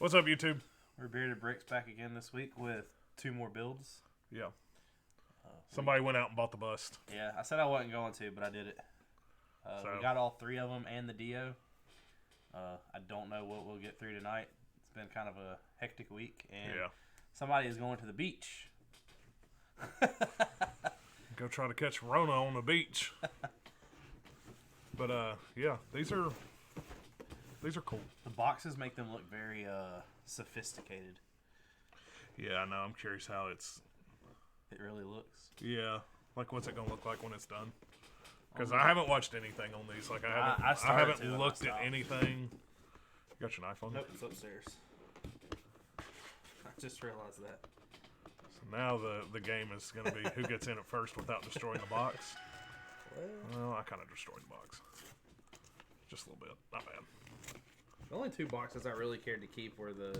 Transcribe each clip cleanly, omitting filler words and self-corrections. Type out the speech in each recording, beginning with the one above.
What's up, YouTube? We're Bearded Brix back again this week with 2 more builds. Yeah. Somebody went out and bought the bust. Yeah, I said I wasn't going to, but I did it. We got all 3 of them and the Dio. I don't know what we'll get through tonight. It's been kind of a hectic week, and somebody is going to the beach. Go try to catch Rona on the beach. But yeah, these are cool. The boxes make them look very sophisticated. Yeah, I know. I'm curious how it really looks. Yeah, like what's it gonna look like when it's done? Because I haven't watched anything on these. Like I haven't looked at anything. You got your knife on? Nope, it's upstairs. I just realized that. So now the game is gonna be who gets in it first without destroying the box. Well, I kind of destroyed the box. Just a little bit. Not bad. The only 2 boxes I really cared to keep were the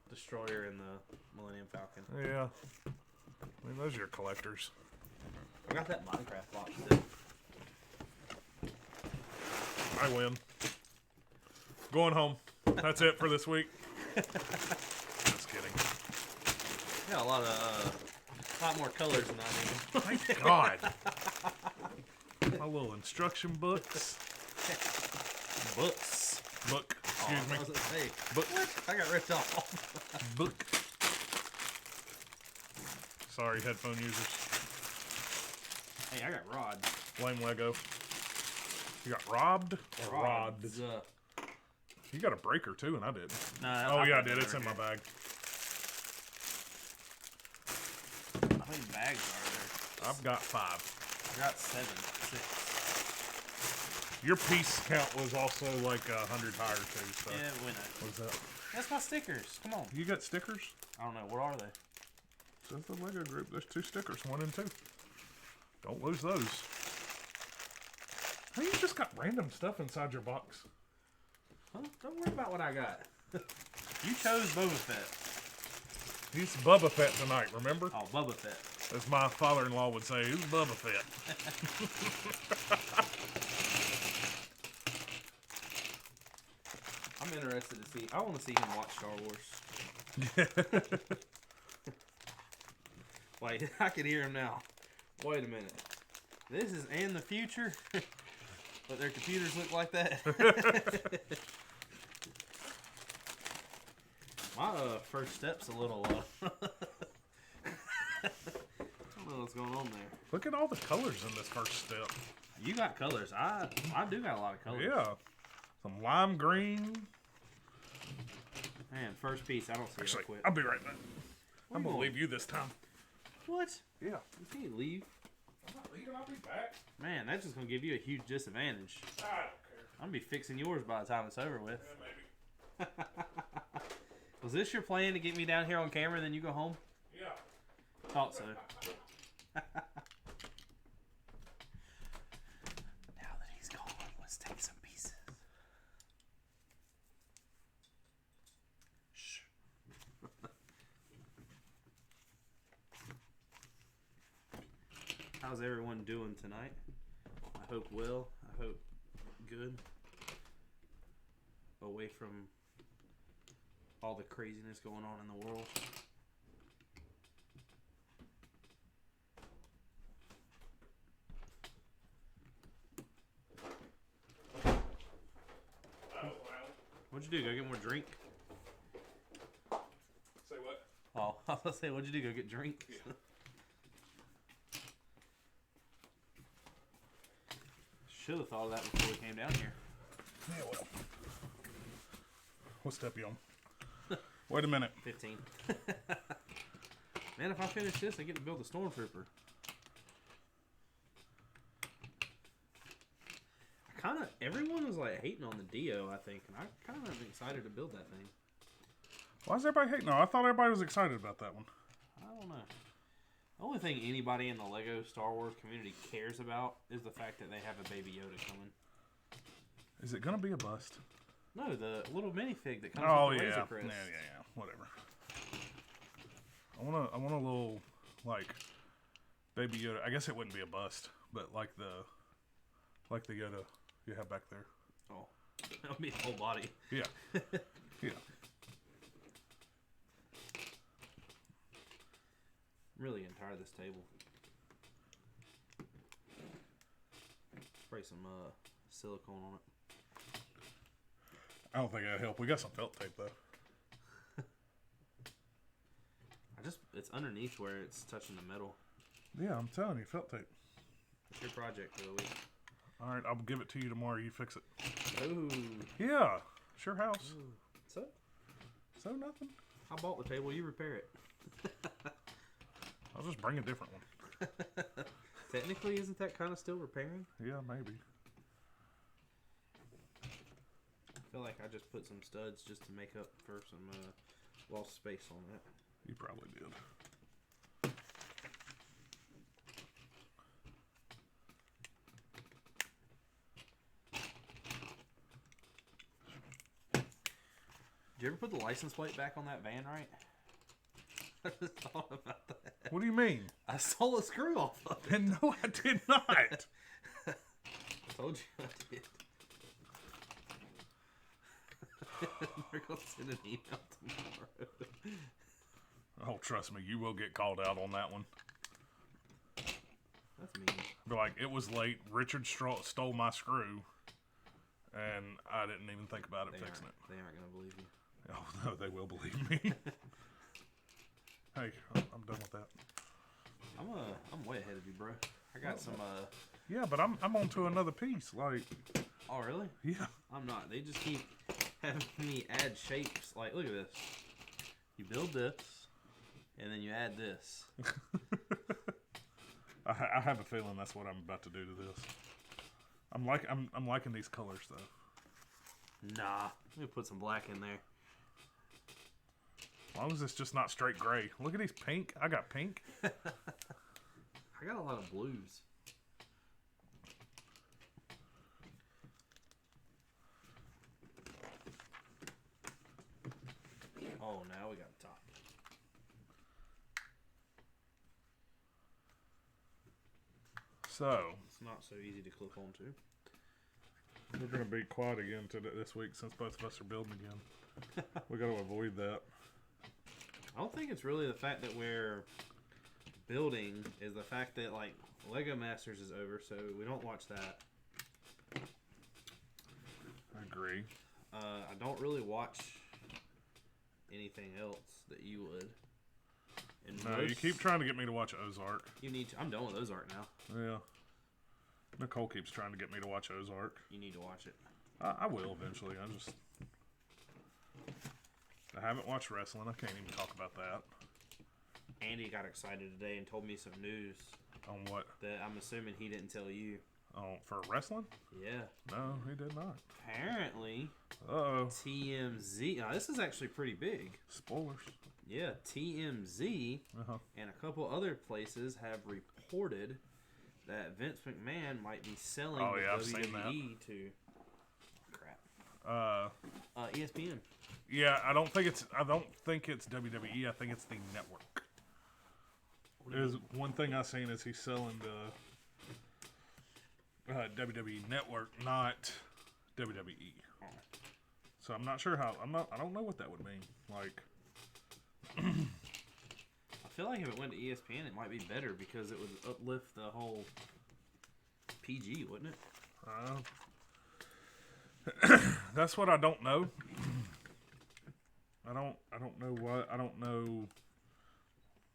Destroyer and the Millennium Falcon. Yeah. I mean, those are your collectors. I got that Minecraft box too. I win. Going home. That's it for this week. Just kidding. Yeah, a lot more colors than I need. Thank God. My little instruction books. Books. Book. Excuse me. I was gonna say, Book. what? I got ripped off. Book. Sorry, headphone users. Hey, I got rods. Lame Lego. You got robbed? Or rods? You got a breaker too, and I did. No, yeah, I did. It's in my bag. How many bags are there? I've got 5. I got 7. 6. Your piece count was also like 100 higher too. So. Yeah, we know. What's that? That's my stickers. Come on. You got stickers? I don't know. What are they? Says the Lego group. There's 2 stickers, 1 and 2. Don't lose those. Hey, you just got random stuff inside your box. Huh? Don't worry about what I got. You chose Boba Fett. He's Boba Fett tonight, remember? Oh, Boba Fett. As my father-in-law would say, who's Boba Fett? I'm interested to see. I want to see him watch Star Wars. Wait, I can hear him now. Wait a minute. This is in the future, but their computers look like that. My first step's a little. I don't know what's going on there. Look at all the colors in this first step. You got colors. I do got a lot of colors. Yeah. Some lime green. Man, first piece. I don't see Actually, it. Quit. I'll be right back. I'm going to going? leave you this time. What? Yeah. You can't leave. I'm not leaving. I'll be back. Man, that's just going to give you a huge disadvantage. I don't care. I'm going to be fixing yours by the time it's over with. Yeah, maybe. Was this your plan to get me down here on camera and then you go home? Yeah. Thought so. Now that he's gone, let's take some pieces. Shh. How's everyone doing tonight? I hope well. I hope good. Away from all the craziness going on in the world. What'd you do? Go get more drink? Say what? Oh, I was gonna say, what'd you do? Go get drink? Yeah. Should have thought of that before we came down here. Yeah, well. What step you on? Wait a minute. 15. Man, if I finish this, I get to build a Stormtrooper. Everyone was like hating on the Dio, I think, and I kind of am excited to build that thing. Why is everybody hating? No, I thought everybody was excited about that one. I don't know. The only thing anybody in the Lego Star Wars community cares about is the fact that they have a Baby Yoda coming. Is it going to be a bust? No, the little minifig that comes with the Razor Crest. Yeah. Whatever. I want a little, like, Baby Yoda. I guess it wouldn't be a bust, but like the Yoda you have back there. Oh, that would be the whole body. Yeah. Yeah. really entire this table. Spray some silicone on it. I don't think that'd help. We got some felt tape though. It's underneath where it's touching the metal. Yeah, I'm telling you, felt tape. It's your project for the week. All right, I'll give it to you tomorrow. You fix it. Oh. Yeah, it's your house. Ooh. So nothing. I bought the table. You repair it. I'll just bring a different one. Technically, isn't that kind of still repairing? Yeah, maybe. I feel like I just put some studs just to make up for some lost space on that. You probably did. Did you ever put the license plate back on that van right? I just thought about that. What do you mean? I stole a screw off of it. And no, I did not. I told you I did. They're going to send an email tomorrow. Oh, trust me, you will get called out on that one. That's mean. Be like, it was late. Richard stole my screw, and I didn't even think about fixing it. They aren't going to believe you. Oh, no, they will believe me. Hey, I'm done with that. I'm way ahead of you, bro. I got some. Yeah, but I'm on to another piece. Like. Oh really? Yeah. I'm not. They just keep having me add shapes. Like, look at this. You build this, and then you add this. I have a feeling that's what I'm about to do to this. I'm liking these colors though. Nah, let me put some black in there. As long as it's just not straight gray. Look at these pink. I got pink. I got a lot of blues. Oh, now we got the top. So it's not so easy to clip onto. We're going to be quiet again this week since both of us are building again. We got to avoid that. I don't think it's really the fact that we're building, is the fact that like Lego Masters is over, so we don't watch that. I agree. I don't really watch anything else that you would. And no, you keep trying to get me to watch Ozark. You need to. I'm done with Ozark now. Yeah. Nicole keeps trying to get me to watch Ozark. You need to watch it. I will eventually. I haven't watched wrestling. I can't even talk about that. Andy got excited today and told me some news. On what? That I'm assuming he didn't tell you. Oh, for wrestling? Yeah. No, he did not. Apparently, uh-oh, TMZ. Now, this is actually pretty big. Spoilers. Yeah, TMZ and a couple other places have reported that Vince McMahon might be selling the WWE to ESPN. Yeah, I don't think it's WWE. I think it's the network. There's one thing I've seen is he's selling the WWE Network, not WWE. Oh. So I'm not sure how. I don't know what that would mean. Like, I feel like if it went to ESPN, it might be better because it would uplift the whole PG, wouldn't it? That's what I don't know. I don't know what. I don't know.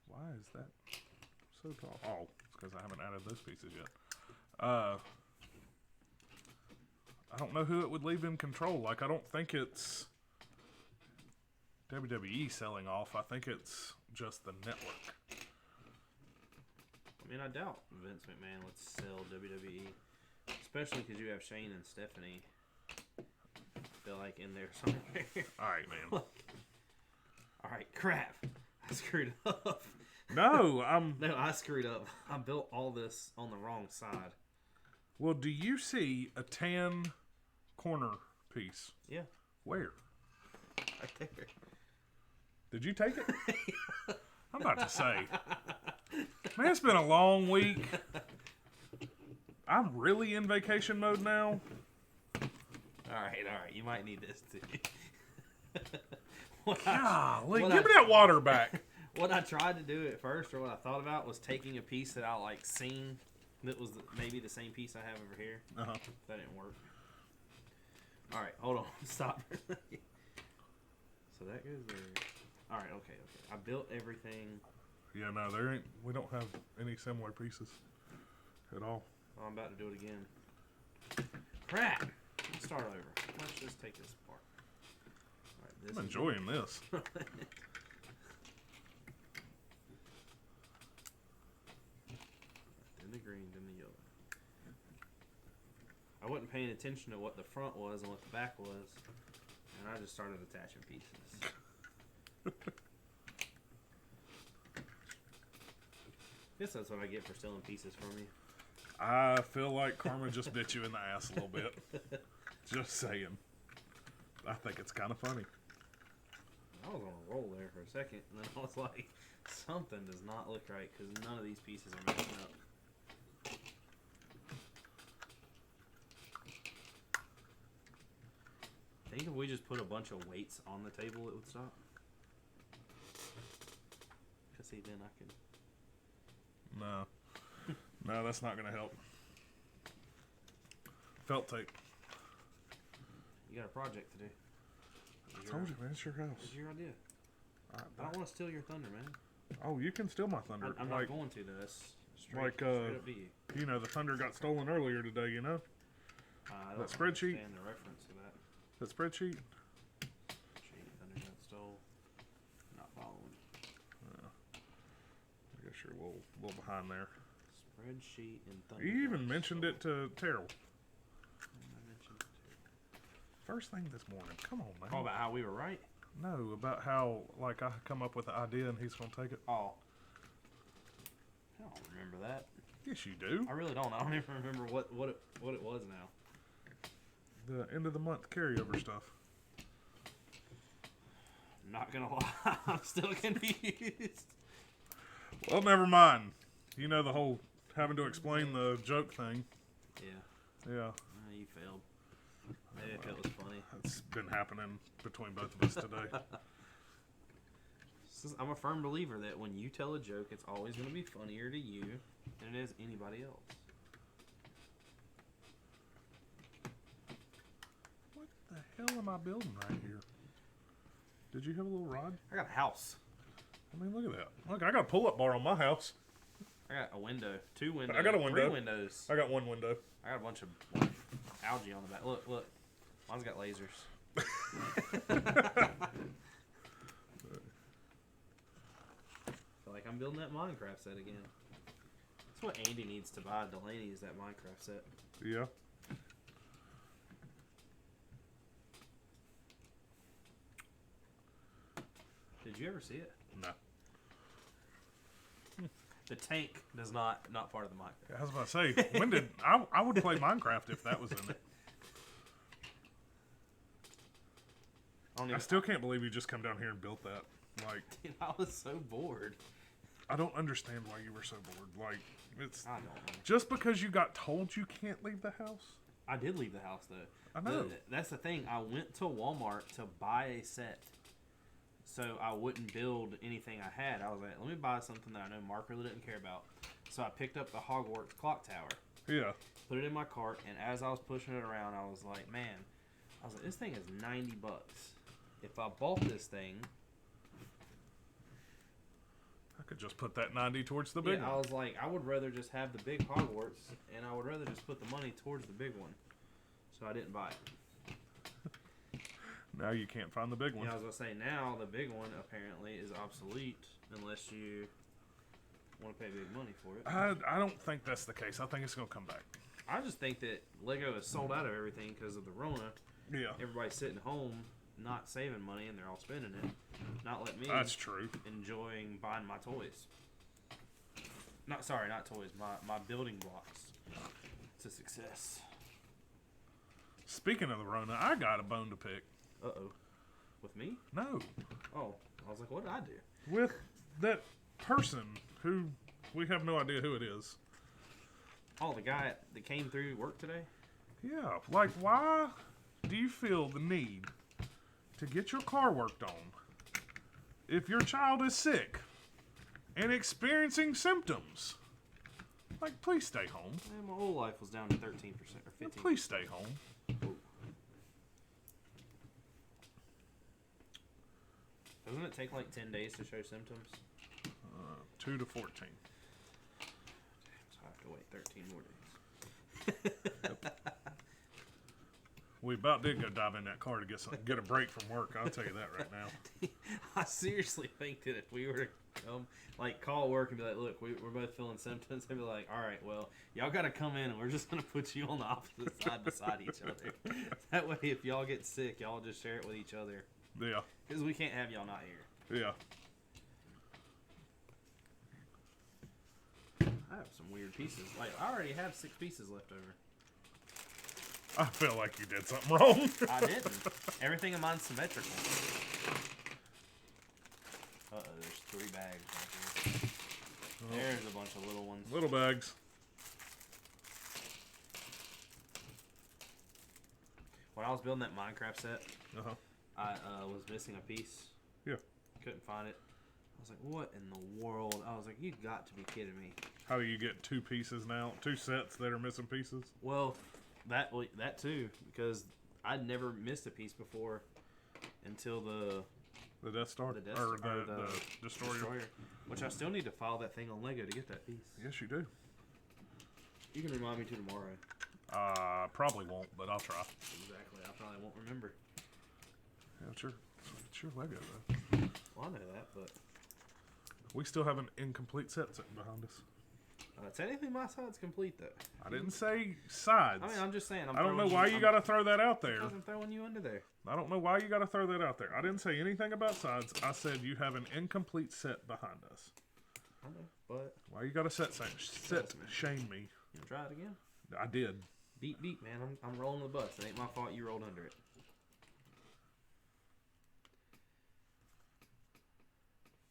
Why is that so tall? Oh, it's because I haven't added those pieces yet. I don't know who it would leave in control. Like, I don't think it's WWE selling off. I think it's just the network. I mean, I doubt Vince McMahon would sell WWE, especially because you have Shane and Stephanie. I feel like in there somewhere. All right, man. All right, crap. I screwed up. No, I screwed up. I built all this on the wrong side. Well, do you see a tan corner piece? Yeah. Where? Right there. Did you take it? I'm about to say. Man, it's been a long week. I'm really in vacation mode now. All right. You might need this too. Golly, give me that water back. What I tried to do at first, or what I thought about, was taking a piece that I like seen that was maybe the same piece I have over here. Uh-huh. That didn't work. All right, hold on. Stop. So that goes there. All right, okay. I built everything. Yeah, no, there ain't. We don't have any similar pieces at all. Oh, I'm about to do it again. Crap! Let's start over. Let's just take this apart. All right, this I'm enjoying this. Then the green, then the yellow. I wasn't paying attention to what the front was and what the back was, and I just started attaching pieces. Guess that's what I get for stealing pieces from you. I feel like karma just bit you in the ass a little bit. Just saying. I think it's kind of funny. I was on a roll there for a second, and then I was like, something does not look right, because none of these pieces are matching up. I think if we just put a bunch of weights on the table, it would stop. Because see, then I can... No. No, that's not going to help. Felt tape. You got a project to do. I told you, man. It's your house. It's your idea. I don't want to steal your thunder, man. Oh, you can steal my thunder. I'm not going to, though. That's straight up to you. You know, the thunder got stolen earlier today, you know? I don't that spreadsheet? understand the reference to that. That spreadsheet? Thunder got stolen. Not following. I guess you're a little behind there. Spreadsheet and thunder. You even mentioned it to Terrell. First thing this morning. Come on, man. Oh, about how we were right? No, about how, like, I come up with the idea and he's going to take it. Oh. I don't remember that. Yes, you do. I really don't. I don't even remember what it was now. The end of the month carryover stuff. Not gonna lie, I'm still confused. Well, never mind. You know the whole having to explain the joke thing. Yeah. Yeah. You failed. Maybe if it was funny. It's been happening between both of us today. I'm a firm believer that when you tell a joke, it's always going to be funnier to you than it is anybody else. What the hell am I building right here? Did you have a little rod? I got a house. I mean, look at that. Look, I got a pull-up bar on my house. I got a window. 2 windows. I got a window. 3 windows. I got 1 window. I got a bunch of algae on the back. Look. Mine's got lasers. Feel like I'm building that Minecraft set again. That's what Andy needs to buy Delaney, is that Minecraft set. Yeah. Did you ever see it? No. The tank does not part of the Minecraft. I was about to say, when did I would play Minecraft if that was in it. I still can't believe you just come down here and built that. Like, dude, I was so bored. I don't understand why you were so bored. Like, it's I don't know. Just because you got told you can't leave the house. I did leave the house though. I know. That's the thing. I went to Walmart to buy a set, so I wouldn't build anything I had. I was like, let me buy something that I know Mark really didn't care about. So I picked up the Hogwarts clock tower. Yeah. Put it in my cart, and as I was pushing it around, I was like, this thing is $90. If I bought this thing, I could just put that 90 towards the big one. I was like, I would rather just have the big Hogwarts, and I would rather just put the money towards the big one. So I didn't buy it. Now you can't find the big one. Yeah, I was going to say, now the big one apparently is obsolete unless you want to pay big money for it. I don't think that's the case. I think it's going to come back. I just think that Lego is sold out of everything because of the Rona. Yeah. Everybody's sitting home, not saving money, and they're all spending it. Not let me. That's true. Enjoying buying my toys. Not toys. My building blocks. It's a success. Speaking of the Rona, I got a bone to pick. Uh-oh. With me? No. Oh, I was like, what did I do? With that person who we have no idea who it is. Oh, the guy that came through work today? Yeah. Like, why do you feel the need to get your car worked on if your child is sick? and experiencing symptoms. Like, please stay home. Man, my whole life was down to 13% or 15%. Please stay home. Doesn't it take like 10 days to show symptoms? 2 to 14. Damn, so I have to wait 13 more days. We about did go dive in that car to get a break from work. I'll tell you that right now. I seriously think that if we were to come, like, call work and be like, look, we're both feeling symptoms, they'd be like, all right, well, y'all got to come in and we're just going to put you on the opposite side beside each other. That way, if y'all get sick, y'all just share it with each other. Yeah. Because we can't have y'all not here. Yeah. I have some weird pieces. Like, I already have 6 pieces left over. I feel like you did something wrong. I didn't. Everything in mine's symmetrical. Uh-oh, there's 3 bags right here. Oh. There's a bunch of little ones. Little bags. When I was building that Minecraft set, Uh-huh. I was missing a piece. Yeah. Couldn't find it. I was like, what in the world? I was like, you got to be kidding me. How do you get 2 pieces now? 2 sets that are missing pieces? Well, that too, because I'd never missed a piece before until the Death Star? The Destroyer. Which I still need to file that thing on Lego to get that piece. Yes, you do. You can remind me to tomorrow. Probably won't, but I'll try. Exactly. I probably won't remember. Yeah, it's your Lego, though. Well, I know that, but... We still have an incomplete set sitting behind us. Technically, my side's complete, though. I didn't say sides. I mean, I'm just saying. I don't know why you got to throw that out there. Because I'm throwing you under there. I don't know why you got to throw that out there. I didn't say anything about sides. I said you have an incomplete set behind us. I know, but... Why you got to shame me? You try it again? I did. Beat, man. I'm rolling the bus. It ain't my fault you rolled under it.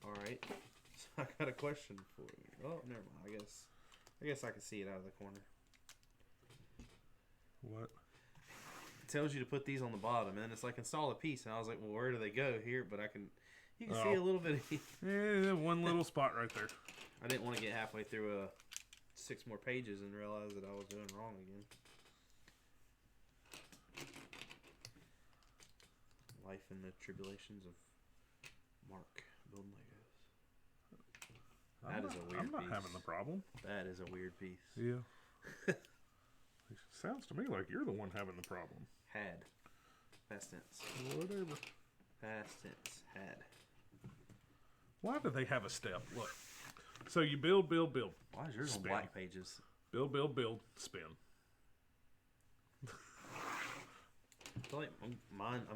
Alright. So I got a question for you. Oh, never mind. I guess I can see it out of the corner. What? It tells you to put these on the bottom, and it's like install a piece. And I was like, well, where do they go here? But you can see a little bit of yeah, one little spot right there. I didn't want to get halfway through 6 more pages and realize that I was doing wrong again. Life and the tribulations of Mark building Legos. That is a weird piece. I'm not having the problem. That is a weird piece. Yeah. It sounds to me like you're the one having the problem. Had. Past tense. Whatever. Past tense. Had. Why do they have a step? Look. So you build. Why is yours on black pages? Build, spin. I feel like I'm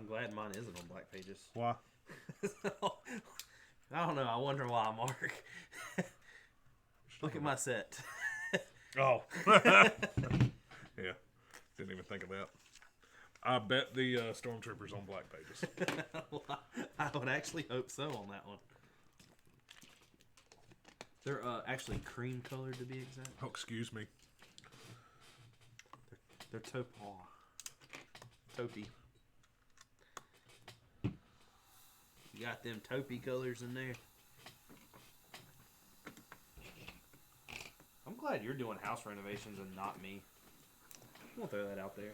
glad mine isn't on black pages. Why? I don't know. I wonder why, Mark. Look at my set. Oh. Yeah. Didn't even think of that. I bet the Stormtroopers on black pages. I would actually hope so on that one. They're actually cream colored to be exact. Oh, excuse me. They're taupey. You got them taupey colors in there. I'm glad you're doing house renovations and not me. I'm gonna throw that out there.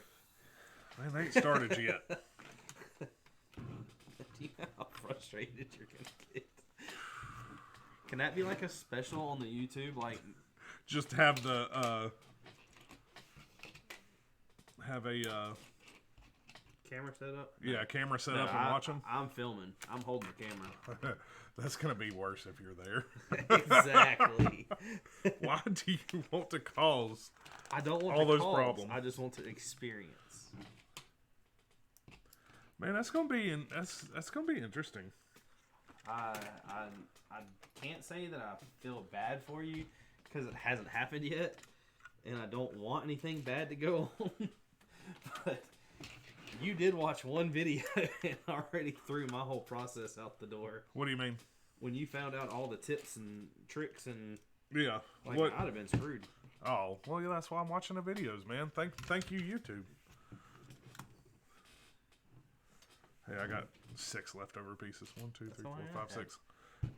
Man, they ain't started yet. Do you know how frustrated you're gonna get? Can that be like a special on the YouTube? Like, just have the camera set up? Yeah, camera set up and watching. I'm filming. I'm holding the camera. That's gonna be worse if you're there. Exactly. Why do you want to cause? I don't want all those cause. problems. I just want to experience. Man, that's gonna be interesting. I can't say that I feel bad for you because it hasn't happened yet, and I don't want anything bad to go on. But you did watch one video and already threw my whole process out the door. What do you mean? When you found out all the tips and tricks and yeah, like I'd have been screwed. Oh, well, yeah, that's why I'm watching the videos, man. Thank you, YouTube. Hey, I got 6 leftover pieces. 1, 2, 3, 4, 5, 6.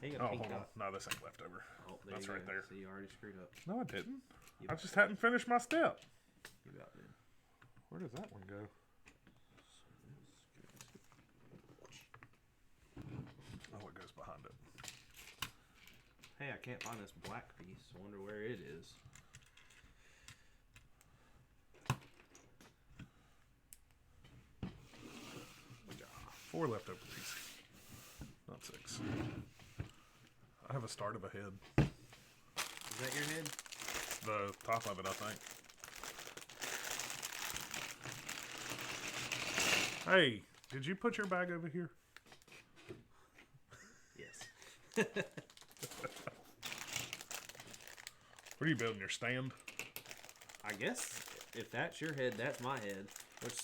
Hey, oh, hold on. No, this ain't leftover. Oh, that's right there. So you already screwed up. No, I didn't. I just hadn't finished my step. You about did. Where does that one go? Oh, it goes behind it. Hey, I can't find this black piece. I wonder where it is. We got 4 leftover pieces. Not 6. I have a start of a head. Is that your head? The top of it, I think. Hey, did you put your bag over here? Yes. What are you building, your stand? I guess if that's your head, that's my head. Which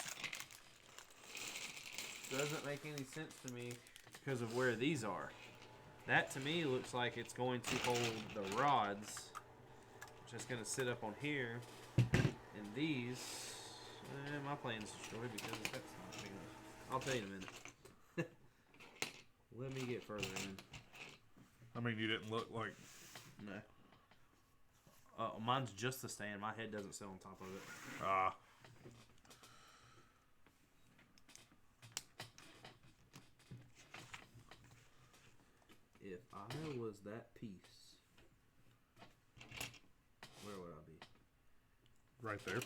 doesn't make any sense to me because of where these are. That to me looks like it's going to hold the rods, which is going to sit up on here. And these, my plan's destroyed because that's not big enough. I'll tell you in a minute. Let me get further in. I mean, you didn't look like... No. Mine's just the stand. My head doesn't sit on top of it. Ah. If I was that piece, where would I be? Right there.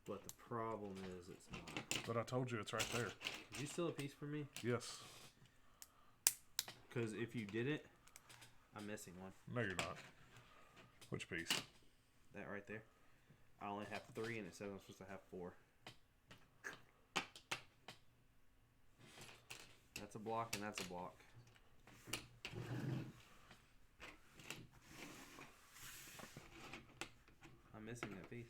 But the problem is it's not. But I told you it's right there. Is you still a piece for me? Yes. Because if you didn't, I'm missing one. No, you're not. Which piece? That right there. I only have 3 and it says I'm supposed to have 4. That's a block and that's a block. I'm missing that piece.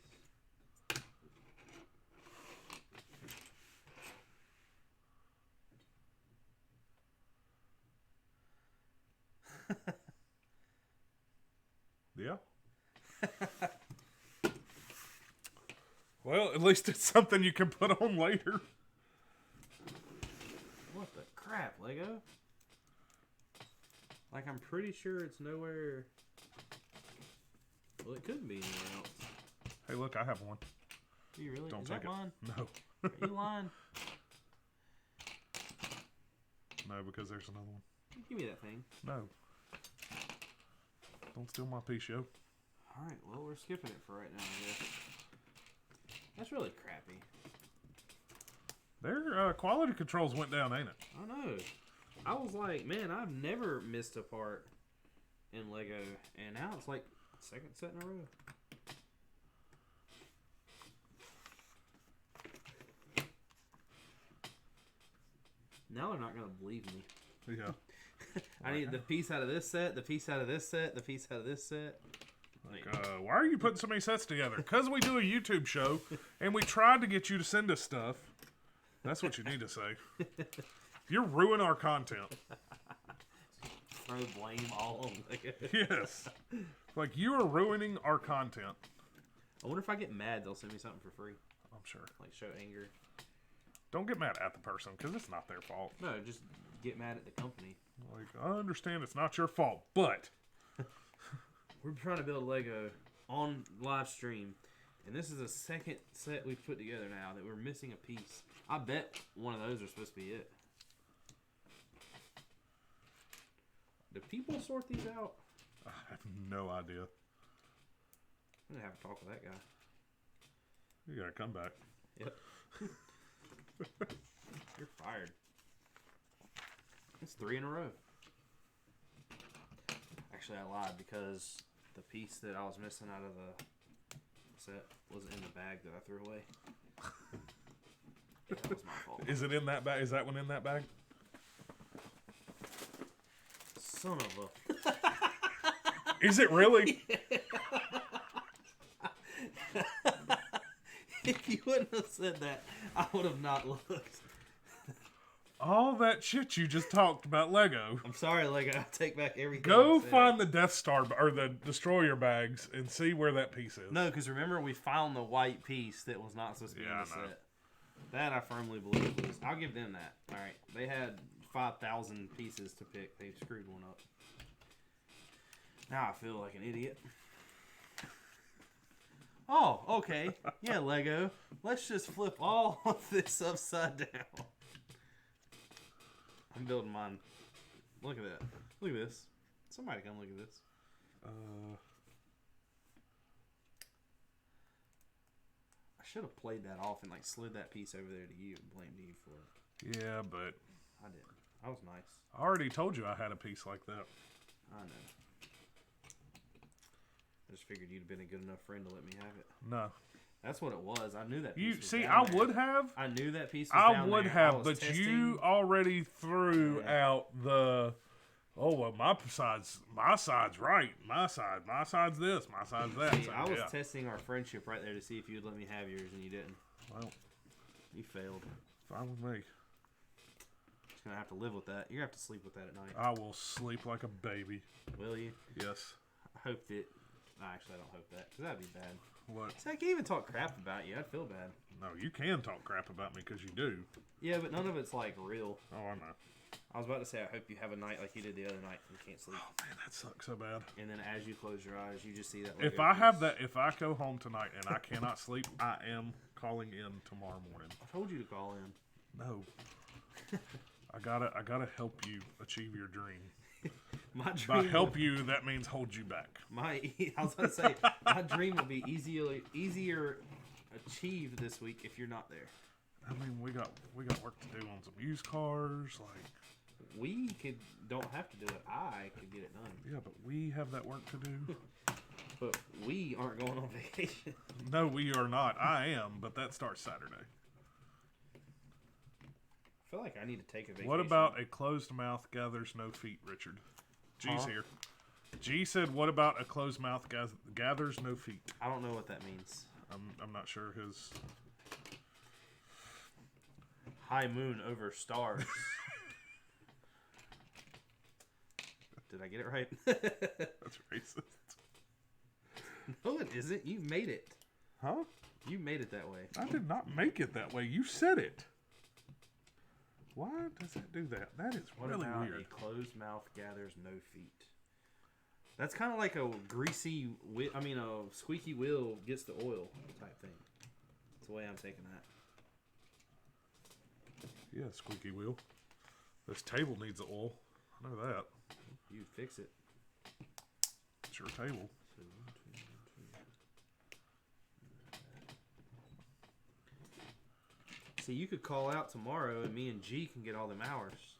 Yeah. Well, at least it's something you can put on later. What the crap, Lego? Like, I'm pretty sure it's nowhere... Well, it couldn't be anywhere else. Hey, look, I have one. Do you really? Don't Is take that mine? No. Are you lying? No, because there's another one. Give me that thing. No. Don't steal my piece, yo. Alright, well, we're skipping it for right now, I guess. That's really crappy. Their quality controls went down, ain't it? I know. I was like, man, I've never missed a part in Lego, and now it's like second set in a row. Now they're not going to believe me. Yeah. I need the piece out of this set, the piece out of this set, the piece out of this set. Like, why are you putting so many sets together? Because we do a YouTube show, and we tried to get you to send us stuff. That's what you need to say. You're ruining our content. Throw blame all on Lego. Yes. Like, you are ruining our content. I wonder if I get mad, they'll send me something for free. I'm sure. Like, show anger. Don't get mad at the person, because it's not their fault. No, just get mad at the company. Like, I understand it's not your fault, but... We're trying to build Lego on live stream, and this is the second set we've put together now that we're missing a piece. I bet one of those are supposed to be it. Do people sort these out? I have no idea. I'm going to have to talk with that guy. You gotta come back. Yep. You're fired. It's 3 in a row. Actually, I lied because the piece that I was missing out of the set was in the bag that I threw away. Yeah, that was my fault. Is it in that bag? Is that one in that bag? Son of a... Is it really? If you wouldn't have said that, I would have not looked. All that shit you just talked about Lego. I'm sorry, Lego. I take back everything. Go find the Death Star or the Destroyer bags and see where that piece is. No, because remember we found the white piece that was not supposed to be in the set. That I firmly believe was. I'll give them that. All right, they had 5,000 pieces to pick. They screwed one up. Now I feel like an idiot. Oh, okay. Yeah, Lego. Let's just flip all of this upside down. I'm building mine. Look at that. Look at this. Somebody come look at this. I should have played that off and like slid that piece over there to you and blamed you for it. Yeah, but I didn't. I was nice. I already told you I had a piece like that. I know. I just figured you'd have been a good enough friend to let me have it. No. That's what it was. I knew that piece You was see, down I there. would have. I knew that piece was I down would there. have, but you already threw out the. Oh well, my side's right. My side's this. My side's that. See, So, I was testing our friendship right there to see if you'd let me have yours, and you didn't. Well, you failed. Fine with me. Just gonna have to live with that. You're gonna have to sleep with that at night. I will sleep like a baby. Will you? Yes. I hope that. No, actually, I don't hope that, because that'd be bad. What? See, I can't even talk crap about you. I'd feel bad. No, you can talk crap about me because you do. Yeah, but none of it's like real. Oh, I know. I was about to say, I hope you have a night like you did the other night and you can't sleep. Oh man, that sucks so bad. And then as you close your eyes, you just see that. If I have that, if I go home tonight and I cannot sleep, I am calling in tomorrow morning. I told you to call in. No. I gotta help you achieve your dream. My dream. By help you, that means hold you back. I was gonna say my dream will be easier achieved this week if you're not there. I mean, we got work to do on some used cars, like. We don't have to do it. I could get it done. Yeah, but we have that work to do. But we aren't going on vacation. No, we are not. I am, but that starts Saturday. I feel like I need to take a vacation. What about a closed mouth gathers no feet, Richard? G's here. G said, what about a closed mouth gathers no feet? I don't know what that means. I'm not sure his... High moon over stars. Did I get it right? That's racist. No, it isn't. You made it. Huh? You made it that way. I did not make it that way. You said it. Why does that do that? That is really weird. A closed mouth gathers no feet. That's kind of like a a squeaky wheel gets the oil type thing. That's the way I'm taking that. Yeah, squeaky wheel. This table needs the oil. I know that. You fix it. It's your table. See, you could call out tomorrow and me and G can get all them hours.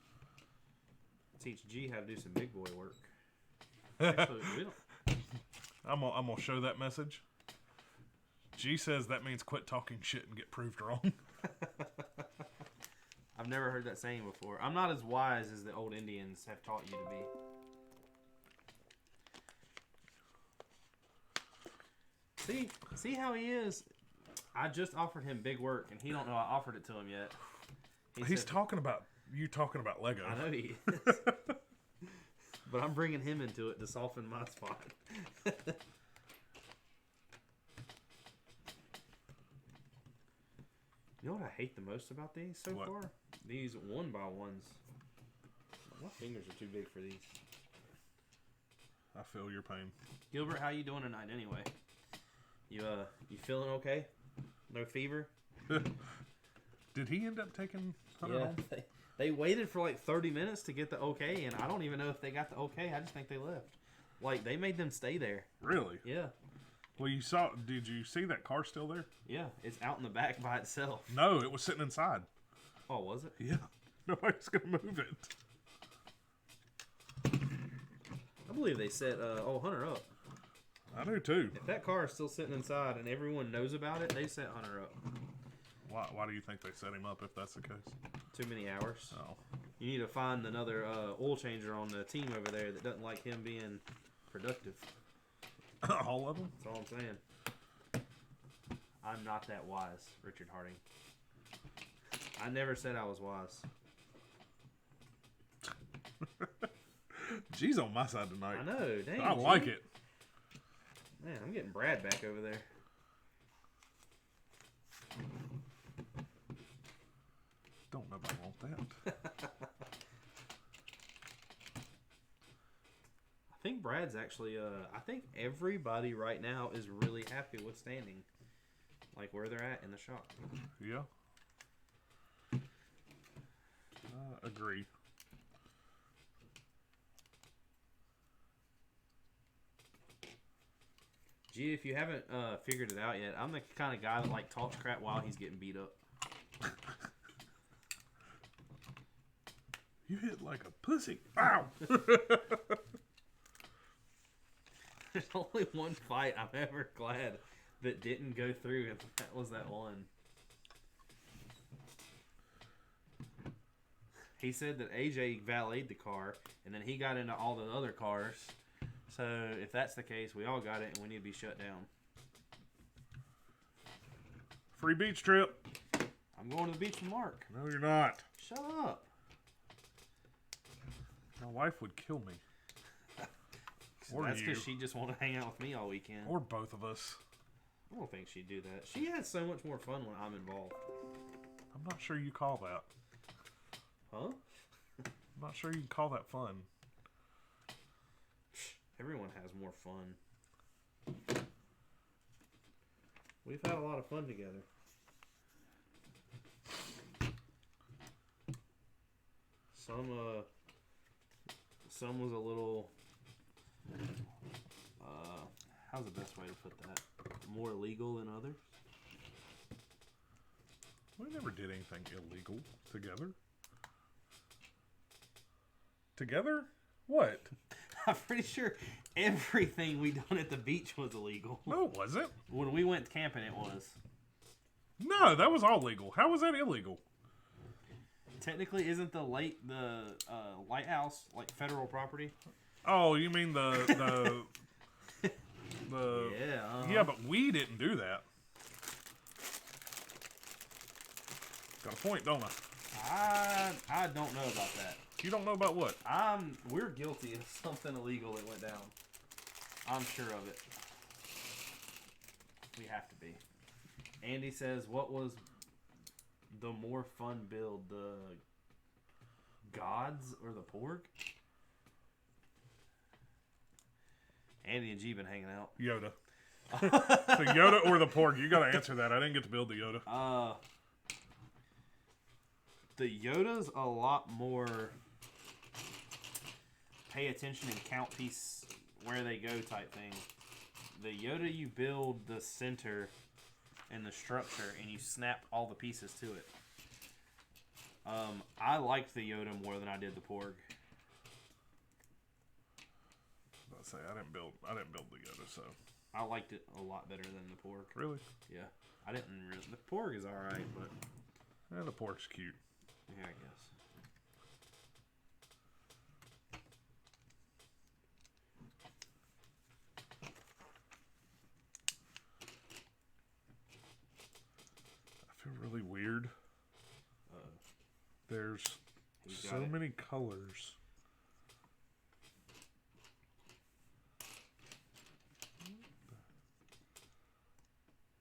Teach G how to do some big boy work. Actually, we don't. I'm gonna show that message. G says that means quit talking shit and get proved wrong. I've never heard that saying before. I'm not as wise as the old Indians have taught you to be. See how he is? I just offered him big work, and he don't know I offered it to him yet. He's talking about Lego. I know he is. But I'm bringing him into it to soften my spot. You know what I hate the most about these so far? These 1x1s. My fingers are too big for these. I feel your pain. Gilbert, how you doing tonight anyway? You feeling okay? No fever? Did he end up taking Hunter home? They waited for like 30 minutes to get the okay, and I don't even know if they got the okay. I just think they left. Like, they made them stay there. Really? Yeah. Well, did you see that car still there? Yeah, it's out in the back by itself. No, it was sitting inside. Oh, was it? Yeah. Nobody's going to move it. I believe they set Hunter up. I do too. If that car is still sitting inside and everyone knows about it, they set Hunter up. Why do you think they set him up if that's the case? Too many hours. Oh. You need to find another oil changer on the team over there that doesn't like him being productive. All of them? That's all I'm saying. I'm not that wise, Richard Harding. I never said I was wise. G's on my side tonight. I know. Dang, I like it. Man, I'm getting Brad back over there. Don't nobody want that. Brad's actually. I think everybody right now is really happy with standing, like where they're at in the shop. Yeah. Agree. Gee, if you haven't figured it out yet, I'm the kind of guy that like talks crap while he's getting beat up. You hit like a pussy. Ow! There's only one fight I'm ever glad that didn't go through, and that was that one. He said that AJ valeted the car, and then he got into all the other cars. So if that's the case, we all got it, and we need to be shut down. Free beach trip. I'm going to the beach with Mark. No, you're not. Shut up. My wife would kill me. Or that's because she just want to hang out with me all weekend. Or both of us. I don't think she'd do that. She has so much more fun when I'm involved. I'm not sure you call that. Huh? I'm not sure you can call that fun. Everyone has more fun. We've had a lot of fun together. Some was a little, how's the best way to put that? More illegal than others? We never did anything illegal together. Together? What? I'm pretty sure everything we done at the beach was illegal. No, it wasn't. When we went camping, it was. No, that was all legal. How was that illegal? Technically, isn't the lighthouse like federal property? Oh, you mean the Yeah. Yeah, but we didn't do that. Got a point, don't I? I don't know about that. You don't know about what? We're guilty of something illegal that went down. I'm sure of it. We have to be. Andy says, what was the more fun build, the gods or the porg? Andy and G been hanging out. Yoda. The Yoda or the porg? You gotta answer that. I didn't get to build the Yoda. The Yoda's a lot more pay attention and count piece where they go type thing. The Yoda, you build the center and the structure and you snap all the pieces to it. I liked the Yoda more than I did the porg. I'll say I didn't build the Yoda, so I liked it a lot better than the porg. Really? Yeah. I didn't really. The porg is alright, but yeah, the porg's cute. Yeah, I guess. I feel really weird. There's so many colors.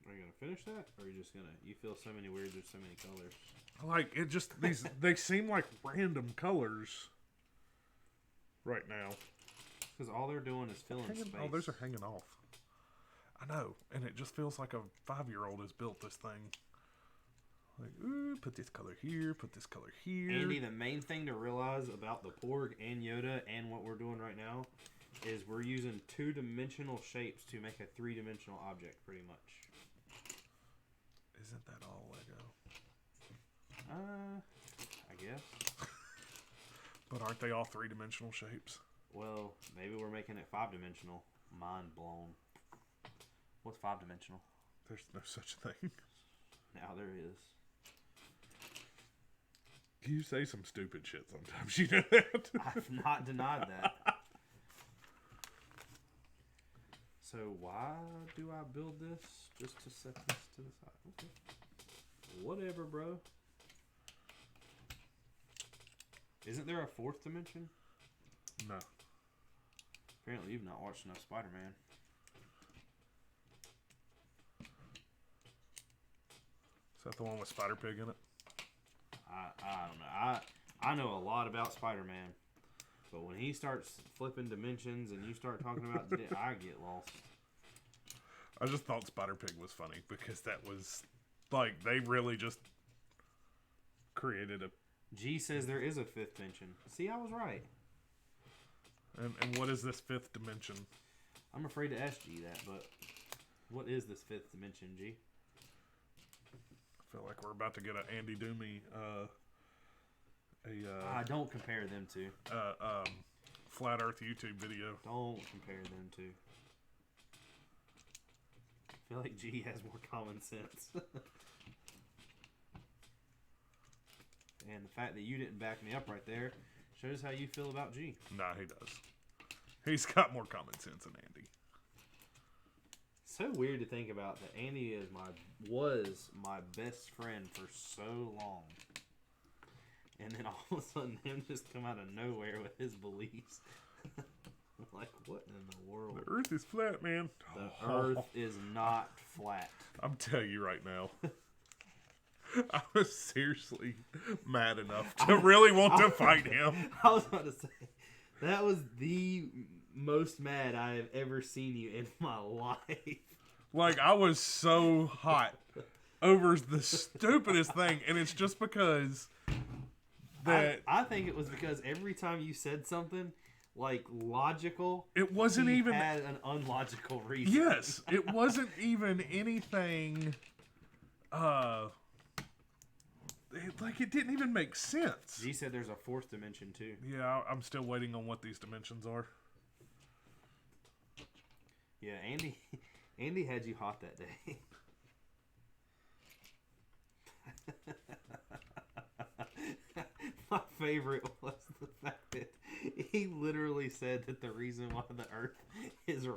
Are you gonna finish that, or are you just gonna? You feel so many weird. There's so many colors. Like it just they seem like random colors right now. Because all they're doing is filling space. Oh, those are hanging off. I know, and it just feels like a 5-year-old has built this thing. Like, ooh, put this color here, put this color here. Andy, the main thing to realize about the porg and Yoda and what we're doing right now is we're using 2-dimensional shapes to make a 3-dimensional object, pretty much. Isn't that all Lego? I guess. But aren't they all 3-dimensional shapes? Well, maybe we're making it 5-dimensional. Mind blown. What's 5-dimensional? There's no such thing. Now there is. You say some stupid shit sometimes, you know that? I've not denied that. So why do I build this? Just to set this to the side. Okay. Whatever, bro. Isn't there a 4th dimension? No. Apparently you've not watched enough Spider-Man. Is that the one with Spider Pig in it? I don't know. I know a lot about Spider-Man. But when he starts flipping dimensions and you start talking about, I get lost. I just thought Spider Pig was funny because that was like they really just created a. G says there is a fifth dimension. See, I was right. And what is this fifth dimension? I'm afraid to ask G that, but what is this fifth dimension, G? I feel like we're about to get an Andy Doomy. Don't compare them two. Flat Earth YouTube video. Don't compare them two. I feel like G has more common sense. And the fact that you didn't back me up right there shows how you feel about G. Nah, he does. He's got more common sense than Andy. So weird to think about that Andy was my best friend for so long. And then all of a sudden him just come out of nowhere with his beliefs. Like, what in the world? The Earth is flat, man. The Earth is not flat. I'm telling you right now. I was seriously mad enough to really want to fight him. I was about to say, that was the most mad I have ever seen you in my life. Like, I was so hot over the stupidest thing, and it's just because that... I think it was because every time you said something, like, logical, it wasn't even... had an unlogical reason. Yes, it wasn't even anything... it didn't even make sense. G said there's a fourth dimension too. Yeah, I'm still waiting on what these dimensions are. Yeah, Andy had you hot that day. My favorite was the fact that he literally said that the reason why the Earth is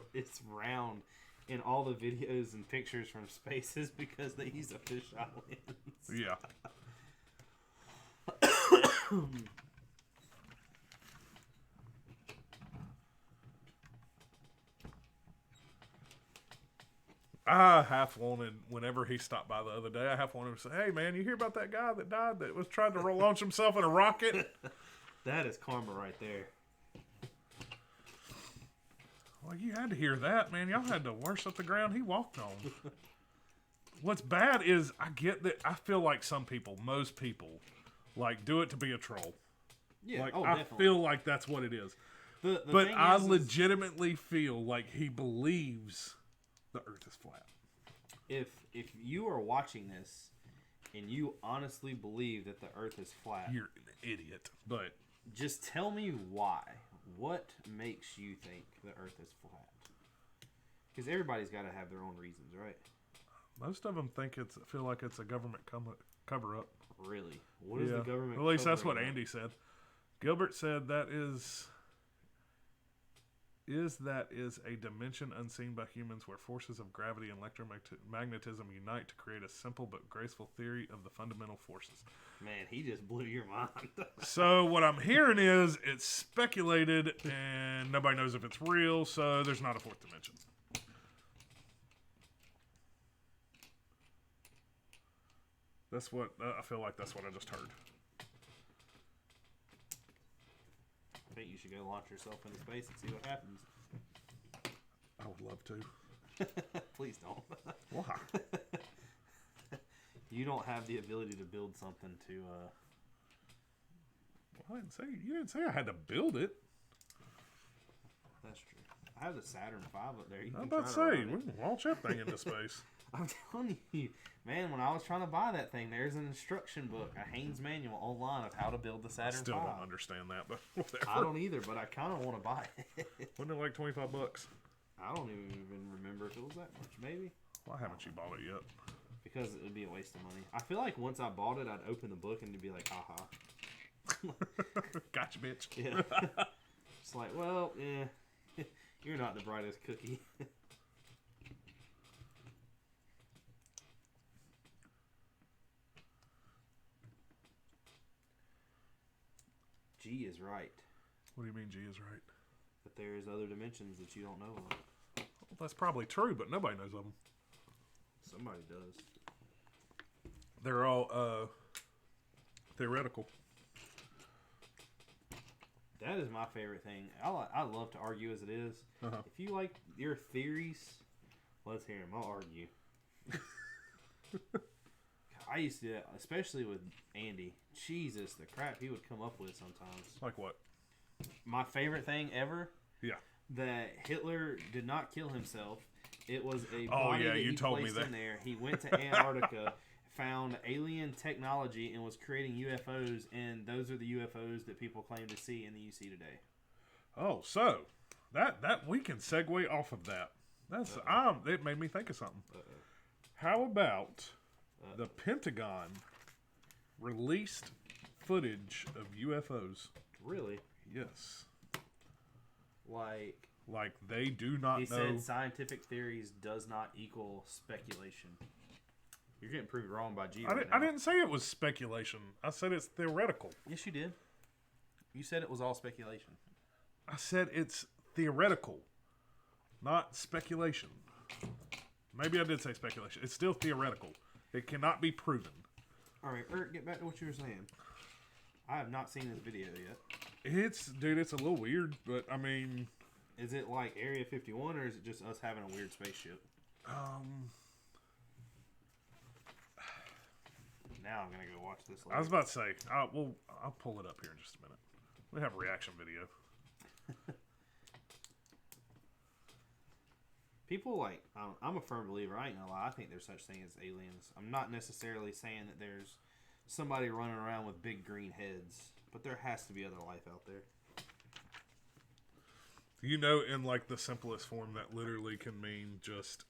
round in all the videos and pictures from space is because they use a fisheye lens. Yeah. I half wanted, whenever he stopped by the other day, I half wanted to say, "Hey man, you hear about that guy that died that was trying to launch himself in a rocket?" That is karma right there. Well, you had to hear that, man. Y'all had to worship the ground he walked on. What's bad is I get that. I feel like some people, most people, like do it to be a troll. Yeah, like, definitely. I feel like that's what it is. But I legitimately feel like he believes the Earth is flat. If you are watching this and you honestly believe that the Earth is flat, you're an idiot. But just tell me why. What makes you think the Earth is flat? Because everybody's got to have their own reasons, right? Most of them feel like it's a government cover up. Really? What is the government? At least that's what Andy said. Gilbert said that is a dimension unseen by humans where forces of gravity and electromagnetism unite to create a simple but graceful theory of the fundamental forces. Man, he just blew your mind. So what I'm hearing is it's speculated and nobody knows if it's real, so there's not a fourth dimension. That's what I feel like. That's what I just heard. I think you should go launch yourself into space and see what happens. I would love to. Please don't. Why? You don't have the ability to build something to. Well, you didn't say I had to build it. That's true. I have the Saturn V up there. I'm about to say we can launch that thing into space. I'm telling you, man, when I was trying to buy that thing, there's an instruction book, a Haynes manual online of how to build the Saturn V. Still don't understand that, but whatever. I don't either, but I kind of want to buy it. Wasn't it like $25? I don't even remember if it was that much. Maybe. Why haven't you bought it yet? Because it would be a waste of money. I feel like once I bought it, I'd open the book and it'd be like, haha. Gotcha, bitch. Yeah. It's like, well, yeah, you're not the brightest cookie. G is right. What do you mean G is right? That there's other dimensions that you don't know of. Well, that's probably true, but nobody knows of them. Somebody does. They're all theoretical. That is my favorite thing. I love to argue as it is. If you like your theories, let's hear them. I'll argue. I used to, especially with Andy. Jesus, the crap he would come up with sometimes. Like what? My favorite thing ever? Yeah. That Hitler did not kill himself. It was a body that he placed in there. He went to Antarctica, found alien technology, and was creating UFOs, and those are the UFOs that people claim to see and that you see today. Oh, so that we can segue off of that. That's it made me think of something. How about the Pentagon released footage of UFOs? Really? Yes. Like they do not know. He said scientific theories does not equal speculation. You're getting proved wrong by G. I didn't say it was speculation. I said it's theoretical. Yes, you did. You said it was all speculation. I said it's theoretical, not speculation. Maybe I did say speculation. It's still theoretical. It cannot be proven. All right, Eric, get back to what you were saying. I have not seen this video yet. It's a little weird, but I mean... Is it like Area 51, or is it just us having a weird spaceship? Now I'm going to go watch this later. I was about to say, I'll pull it up here in just a minute. We have a reaction video. People I'm a firm believer. I ain't gonna lie. I think there's such thing as aliens. I'm not necessarily saying that there's somebody running around with big green heads, but there has to be other life out there. You know, in like the simplest form, that literally can mean just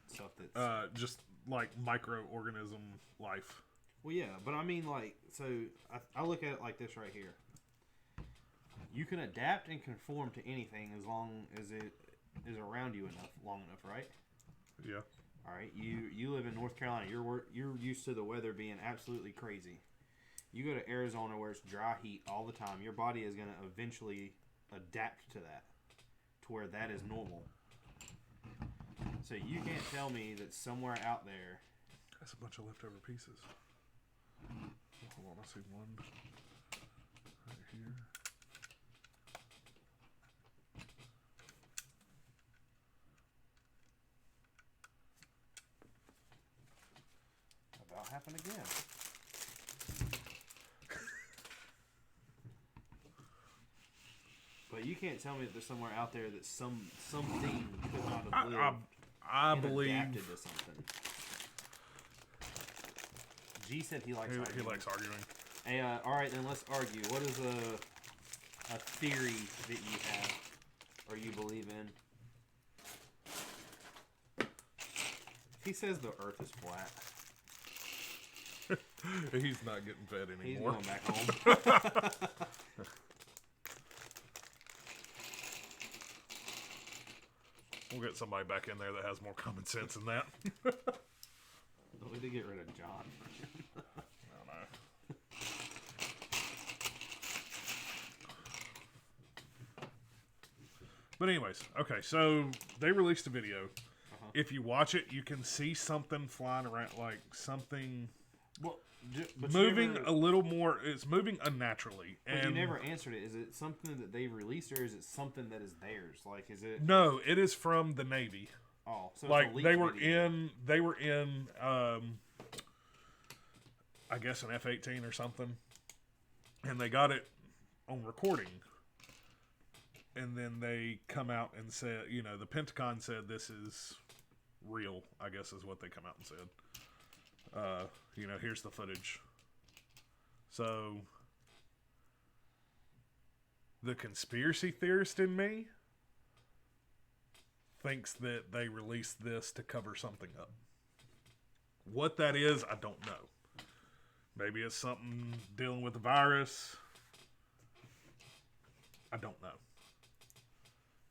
stuff that's just like microorganism life. Well, yeah, but I mean, like, so I look at it like this right here. You can adapt and conform to anything as long as it is around you long enough, right? Yeah. All right. You live in North Carolina. You're used to the weather being absolutely crazy. You go to Arizona where it's dry heat all the time. Your body is going to eventually adapt to that, to where that is normal. So you can't tell me that somewhere out there. That's a bunch of leftover pieces. Hold on, I see one right here. About happened again. But you can't tell me that there's somewhere out there that something could not have lived. I believe adapted to something. G said he likes arguing. He likes arguing. Hey, all right, then let's argue. What is a theory that you have or you believe in? He says the Earth is flat. He's not getting fed anymore. He's going back home. We'll get somebody back in there that has more common sense than that. We need to get rid of John. I don't know. But anyways, okay, so they released a video. If you watch it, you can see something flying around, like something moving a little more. It's moving unnaturally. But you never answered it. Is it something that they've released, or is it something that is theirs? Like, is it? No, it is from the Navy. Oh, so like it's a leaked they were video. in I guess an F-18 or something, and they got it on recording. And then they come out and said, the Pentagon said this is real, I guess is what they come out and said. Here's the footage. So, the conspiracy theorist in me thinks that they released this to cover something up. What that is, I don't know. Maybe it's something dealing with the virus. I don't know.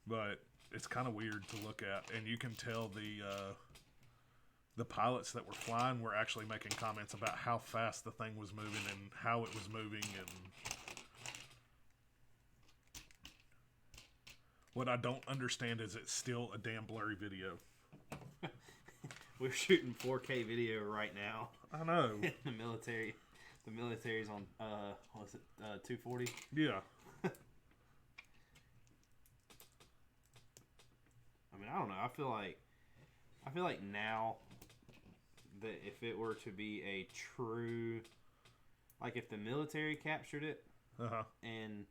But it's kind of weird to look at, and you can tell the pilots that were flying were actually making comments about how fast the thing was moving and how it was moving. And what I don't understand is it's still a damn blurry video. We're shooting 4K video right now. I know. The military's on, what was it, 240? Yeah. I mean, I don't know. I feel like now that if it were to be a true, like if the military captured it, and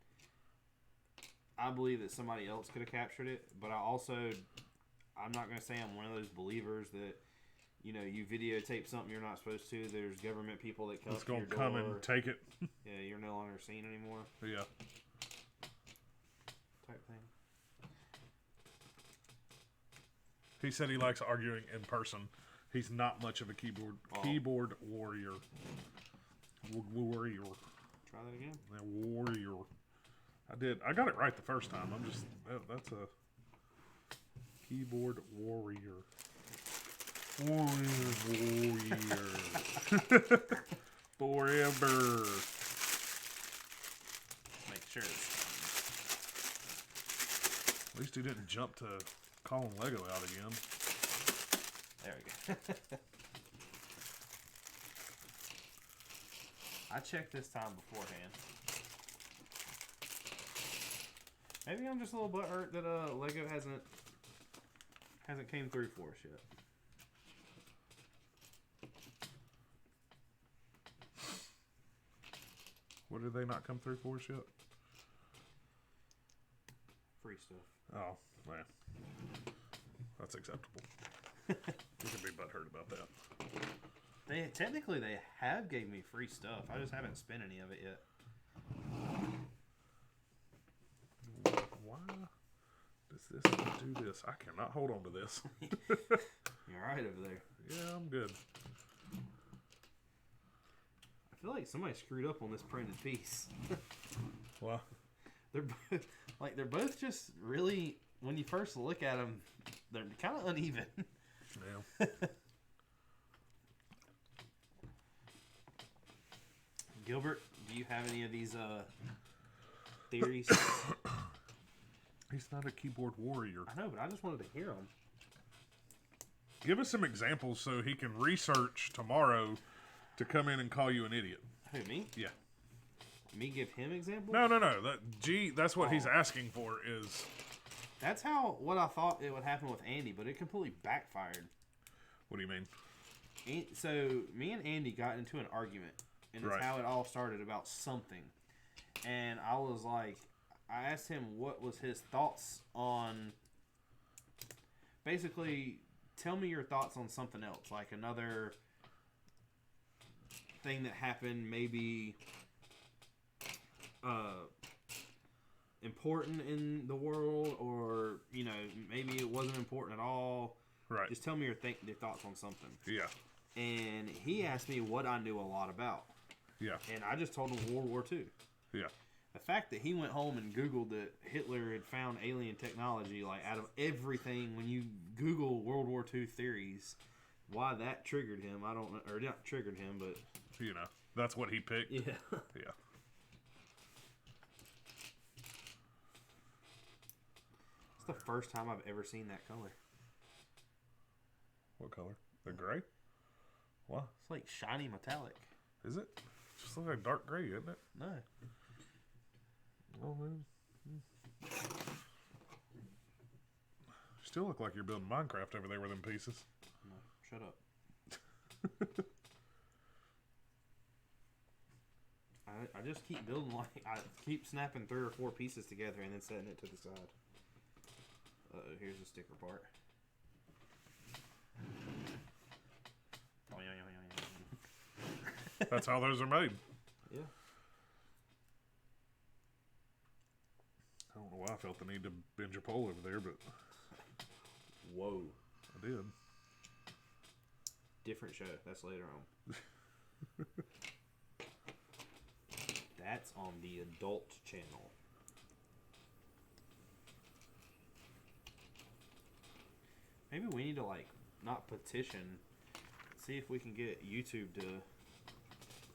I believe that somebody else could have captured it, but I'm not going to say I'm one of those believers that, you videotape something you're not supposed to. There's government people that come to your door. It's going to come and take it. Yeah, you're no longer seen anymore. Yeah. Type thing. He said he likes arguing in person. He's not much of a keyboard warrior. Warrior. Try that again. Yeah, warrior. I got it right the first time. That's a keyboard warrior. Warrior. Forever. Make sure it's... At least he didn't jump to calling Lego out again. There we go. I checked this time beforehand. Maybe I'm just a little butthurt that Lego hasn't came through for us yet. What did they not come through for us yet? Free stuff. Oh, man. That's acceptable. You can be butthurt about that. Technically they have gave me free stuff. I just haven't spent any of it yet. Why does this do this? I cannot hold on to this. You're alright over there. Yeah, I'm good. I feel like somebody screwed up on this printed piece. What? They're both just really, when you first look at them, they're kind of uneven. Yeah. Gilbert, do you have any of these theories? He's not a keyboard warrior. I know, but I just wanted to hear them. Give us some examples so he can research tomorrow to come in and call you an idiot. Who, me? Yeah. Me give him examples? No. That's what he's asking for is... That's what I thought it would happen with Andy, but it completely backfired. What do you mean? So, me and Andy got into an argument, and it's how it all started about something. And I was like, I asked him what was his thoughts on, basically, tell me your thoughts on something else, like another thing that happened, maybe important in the world, or maybe it wasn't important at all. Right. Just tell me your thoughts on something. Yeah. And he asked me what I knew a lot about. Yeah. And I just told him World War II. Yeah. The fact that he went home and Googled that Hitler had found alien technology, like out of everything, when you Google World War II theories, why that triggered him, I don't know. Or not triggered him, but... that's what he picked. Yeah. Yeah. It's the first time I've ever seen that color. What color? The gray? What? It's like shiny metallic. Is it? Just looks like dark gray, isn't it? No. Oh, man. Still look like you're building Minecraft over there with them pieces. No, shut up. I just keep building, I keep snapping 3 or 4 pieces together and then setting it to the side. Here's the sticker part. That's how those are made. Yeah. I don't know why I felt the need to bend your pole over there, but... Whoa. I did. Different show. That's later on. That's on the adult channel. Maybe we need to, not petition, see if we can get YouTube to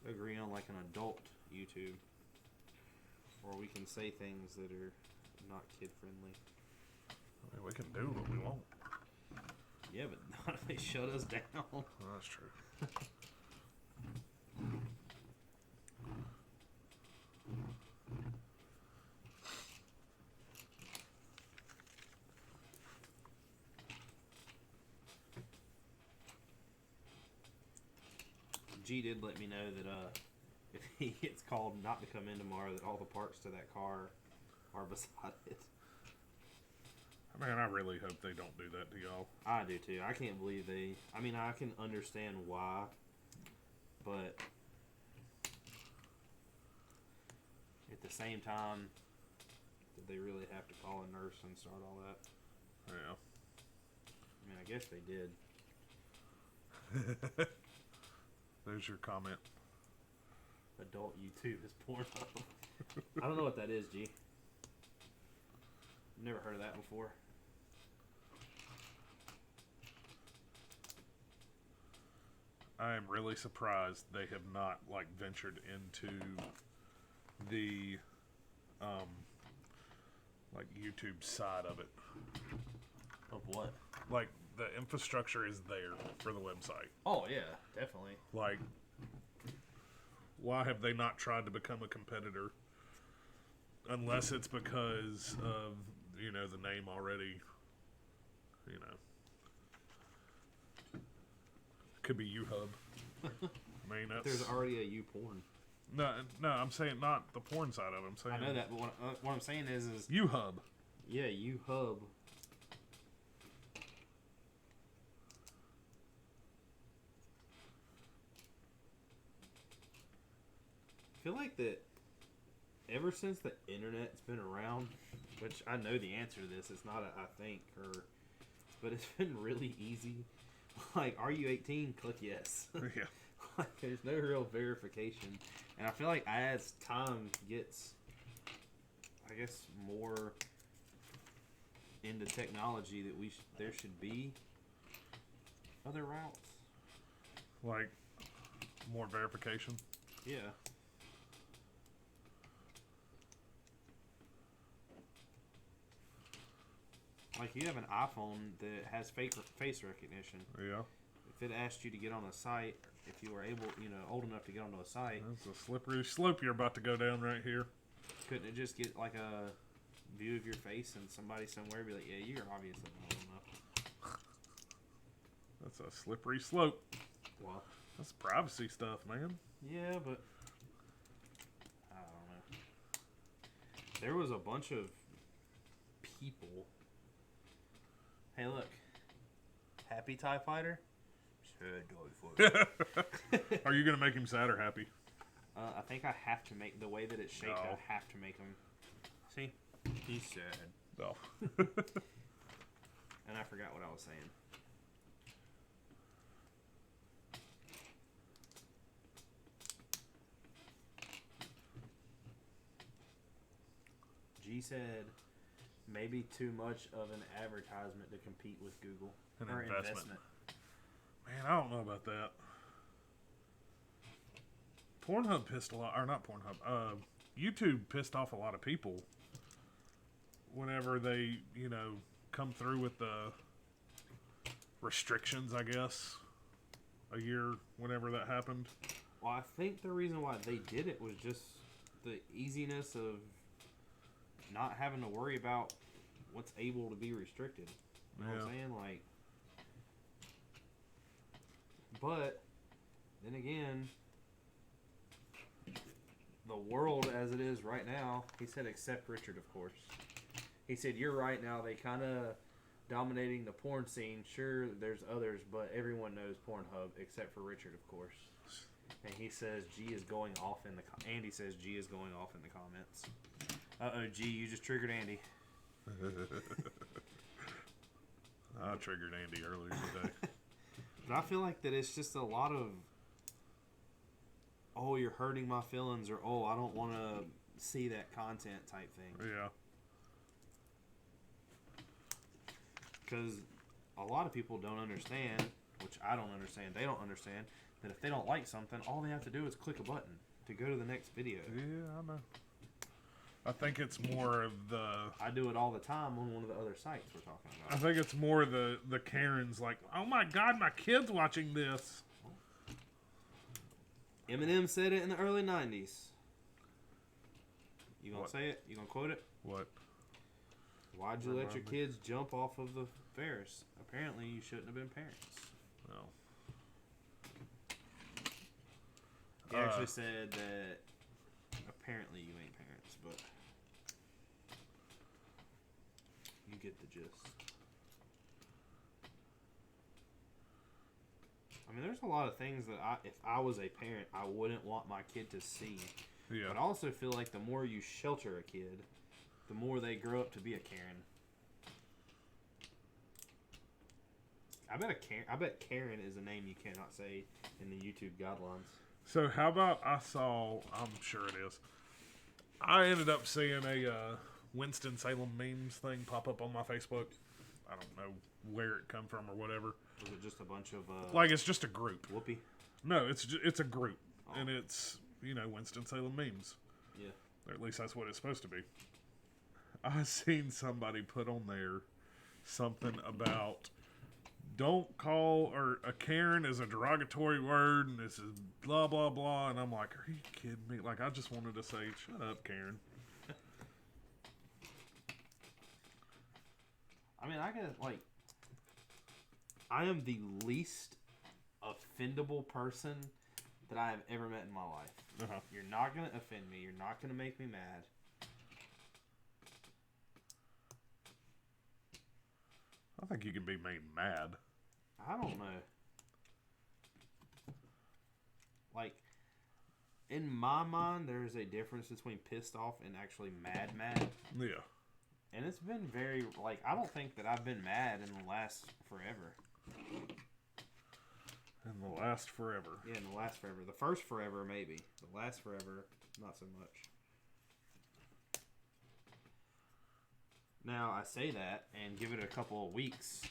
agree on, an adult YouTube. Or we can say things that are not kid-friendly. I mean, we can do what we want. Yeah, but they shut us down. Well, that's true. G did let me know that if he gets called not to come in tomorrow, that all the parts to that car are beside it. Man, I really hope they don't do that to y'all. I do too. I can't believe they... I mean, I can understand why, but at the same time, did they really have to call a nurse and start all that? Yeah. I mean, I guess they did. There's your comment. Adult YouTube is porn up. I don't know what that is, G. Never heard of that before. I am really surprised they have not ventured into the YouTube side of it. Of what? Like the infrastructure is there for the website. Oh yeah, definitely. Like, why have they not tried to become a competitor? Unless it's because of the name already. Could be YouHub. I mean, there's already a YouPorn. No, I'm saying not the porn side of it. I'm saying I know that, but what I'm saying is YouHub. Yeah, YouHub. I feel like that ever since the internet's been around, which I know the answer to this, it's not a I think, but it's been really easy. Like, are you 18? Click yes. Yeah. Like, there's no real verification. And I feel like as time gets, I guess, more into technology, that there should be other routes. Like, more verification? Yeah. Like, you have an iPhone that has face recognition. Yeah. If it asked you to get on a site, if you were able, old enough to get onto a site... That's a slippery slope you're about to go down right here. Couldn't it just get, like, a view of your face and somebody somewhere be like, yeah, you're obviously not old enough? That's a slippery slope. Well... That's privacy stuff, man. Yeah, but... I don't know. There was a bunch of people... Hey, look. Happy TIE Fighter? Are you going to make him sad or happy? I think I have to make... The way that it's shaped, No. I have to make him... See? He's sad. No. And I forgot what I was saying. G said... Maybe too much of an advertisement to compete with Google. An or investment. Man, I don't know about that. Pornhub pissed a lot, or not Pornhub, YouTube pissed off a lot of people whenever they, come through with the restrictions, I guess, a year, whenever that happened. Well, I think the reason why they did it was just the easiness of not having to worry about what's able to be restricted. You know what I'm saying? Like, but then again, the world as it is right now, he said, except Richard, of course. He said, you're right now, they kind of dominating the porn scene. Sure, there's others, but everyone knows Pornhub except for Richard, of course. And he says G is going off in the... Andy says G is going off in the comments. Uh-oh, G, you just triggered Andy. I triggered Andy earlier today. But I feel like that it's just a lot of, oh, you're hurting my feelings, or oh, I don't want to see that content type thing. Yeah. Because a lot of people don't understand, which I don't understand, they don't understand, that if they don't like something, all they have to do is click a button to go to the next video. Yeah, I know. I think it's more of the... I do it all the time on one of the other sites we're talking about. I think it's more the Karens like, oh my God, my kid's watching this. Eminem said it in the early 90s. You gonna say it? You gonna quote it? What? Why'd you let your kids jump off of the Ferris? Apparently you shouldn't have been parents. No. He actually said that apparently you ain't parents, but you get the gist. I mean, there's a lot of things that if I was a parent, I wouldn't want my kid to see. Yeah. But I also feel like the more you shelter a kid, the more they grow up to be a Karen. I bet Karen is a name you cannot say in the YouTube guidelines. So how about I'm sure it is. I ended up seeing a Winston-Salem memes thing pop up on my Facebook. I don't know where it come from or whatever. Was it just a bunch of... like, it's just a group. Whoopee? No, it's a group. Oh. And it's, Winston-Salem memes. Yeah. Or at least that's what it's supposed to be. I seen somebody put on there something about... Don't call, or a Karen is a derogatory word, and this is blah, blah, blah. And I'm like, are you kidding me? Like, I just wanted to say, shut up, Karen. I mean, I am the least offendable person that I have ever met in my life. Uh-huh. You're not going to offend me. You're not going to make me mad. I think you can be made mad. I don't know. Like, in my mind, there is a difference between pissed off and actually mad. Yeah. And it's been very, like, I don't think that I've been mad in the last forever. In the last forever. Yeah, in the last forever. The first forever, maybe. The last forever, not so much. Now, I say that and give it a couple of weeks.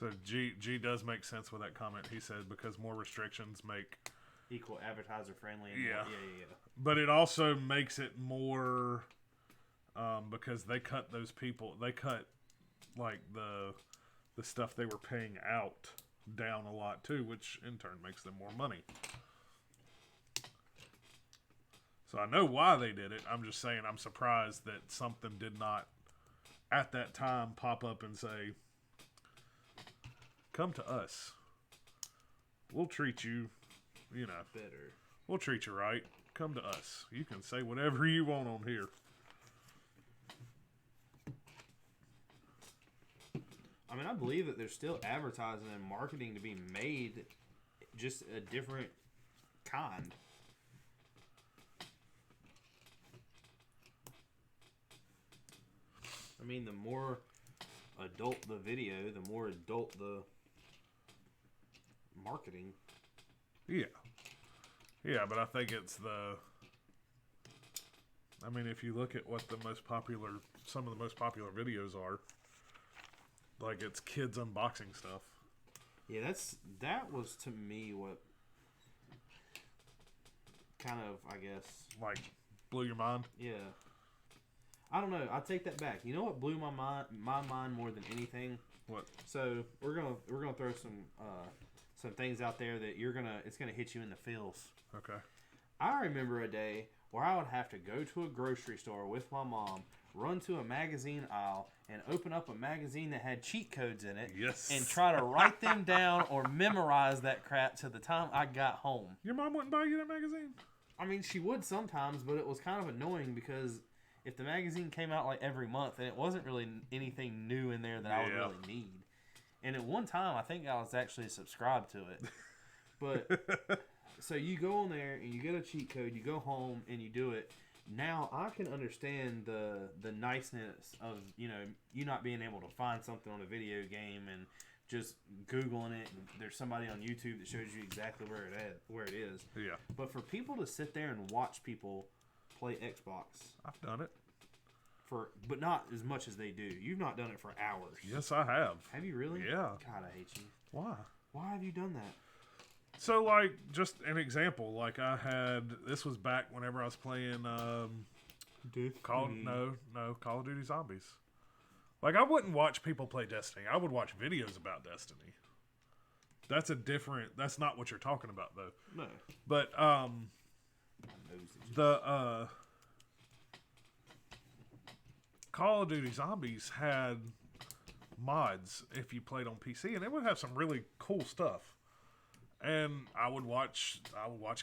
So, G does make sense with that comment. He said, because more restrictions make... equal advertiser friendly. And yeah. Yeah. But it also makes it more... because they cut those people... They cut, like, the stuff they were paying out down a lot, too, which, in turn, makes them more money. So, I know why they did it. I'm just saying I'm surprised that something did not... at that time pop up and say, come to us. We'll treat you, better. We'll treat you right. Come to us. You can say whatever you want on here. I mean, I believe that there's still advertising and marketing to be made, just a different kind. I mean, the more adult the video, the more adult the marketing. Yeah. Yeah, but I think it's I mean, if you look at what some of the most popular videos are, like, it's kids unboxing stuff. Yeah, that was to me what kind of, I guess, like, blew your mind? Yeah. I don't know. I take that back. You know what blew my mind more than anything? What? So we're gonna throw some things out there that it's gonna hit you in the feels. Okay. I remember a day where I would have to go to a grocery store with my mom, run to a magazine aisle, and open up a magazine that had cheat codes in it. Yes. And try to write them down or memorize that crap to the time I got home. Your mom wouldn't buy you that magazine? I mean, she would sometimes, but it was kind of annoying because if the magazine came out like every month, and it wasn't really anything new in there that I would really need. And at one time, I think I was actually subscribed to it. But, so you go on there, and you get a cheat code, you go home, and you do it. Now, I can understand the niceness of, you not being able to find something on a video game and just Googling it, and there's somebody on YouTube that shows you exactly where it is. Yeah. But for people to sit there and watch people play Xbox. I've done it. But not as much as they do. You've not done it for hours. Yes, I have. Have you really? Yeah. God, I hate you. Why? Why have you done that? So, like, just an example. Like, this was back whenever I was playing Call of Duty Zombies. Like, I wouldn't watch people play Destiny. I would watch videos about Destiny. That's not what you're talking about, though. No. But, the, Call of Duty Zombies had mods if you played on PC, and it would have some really cool stuff. And I would watch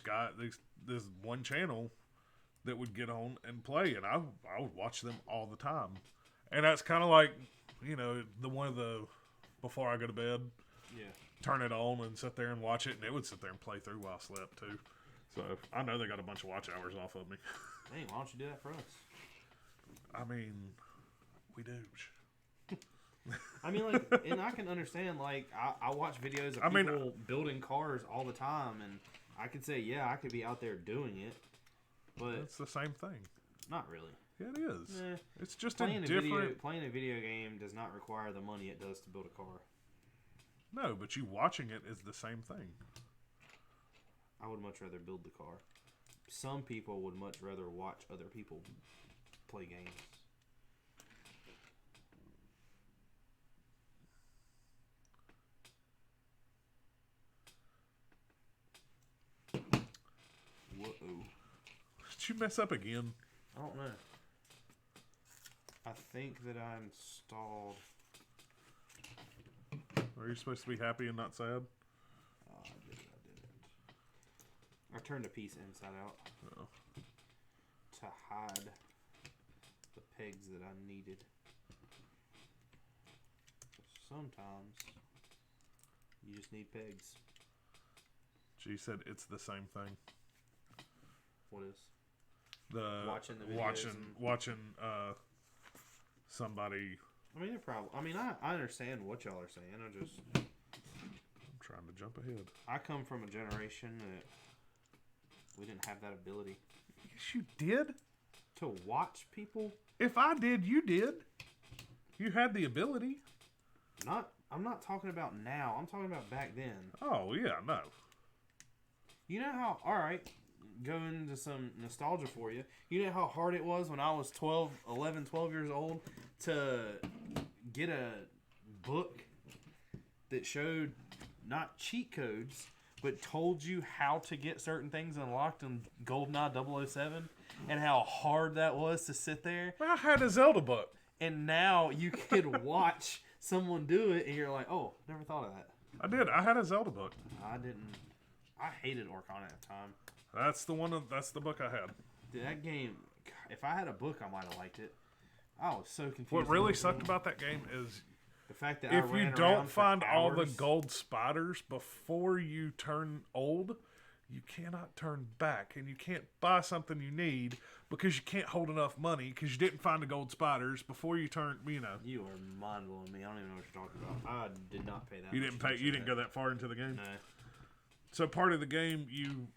guys, there's one channel that would get on and play, and I would watch them all the time. And that's kind of like, before I go to bed, turn it on and sit there and watch it, and it would sit there and play through while I slept too. So I know they got a bunch of watch hours off of me. Dang, why don't you do that for us? I mean, we do. I mean, like, and I can understand, like, I watch videos of people building cars all the time, and I could say, yeah, I could be out there doing it, but... It's the same thing. Not really. Yeah, it is. It's just playing a different... Playing a video game does not require the money it does to build a car. No, but you watching it is the same thing. I would much rather build the car. Some people would much rather watch other people play games. Whoa. Did you mess up again? I don't know. I think that I installed... Are you supposed to be happy and not sad? I didn't. I turned a piece inside out to hide the pegs that I needed. Sometimes you just need pegs. She said it's the same thing. What is? Watching the videos watching somebody. I mean, I understand what y'all are saying. I'm trying to jump ahead. I come from a generation that we didn't have that ability. Yes, you did. To watch people? If I did, you did. You had the ability. I'm not talking about now. I'm talking about back then. Oh, yeah, no. You know how, alright, go into some nostalgia for you. You know how hard it was when I was 11, 12 years old to get a book that showed not cheat codes, but told you how to get certain things unlocked in GoldenEye 007, and how hard that was to sit there. I had a Zelda book. And now you could watch someone do it, and you're like, oh, never thought of that. I did. I had a Zelda book. I didn't. I hated Orcana at the time. That's the book I had. Dude, that game, if I had a book, I might have liked it. I was so confused. What really sucked about that game is the fact that if you don't find all the gold spiders before you turn old, you cannot turn back, and you can't buy something you need because you can't hold enough money because you didn't find the gold spiders before you turn. You are mind blowing me. I don't even know what you're talking about. I did not pay that. You didn't pay. You didn't go that far into the game. No. So part of the game, you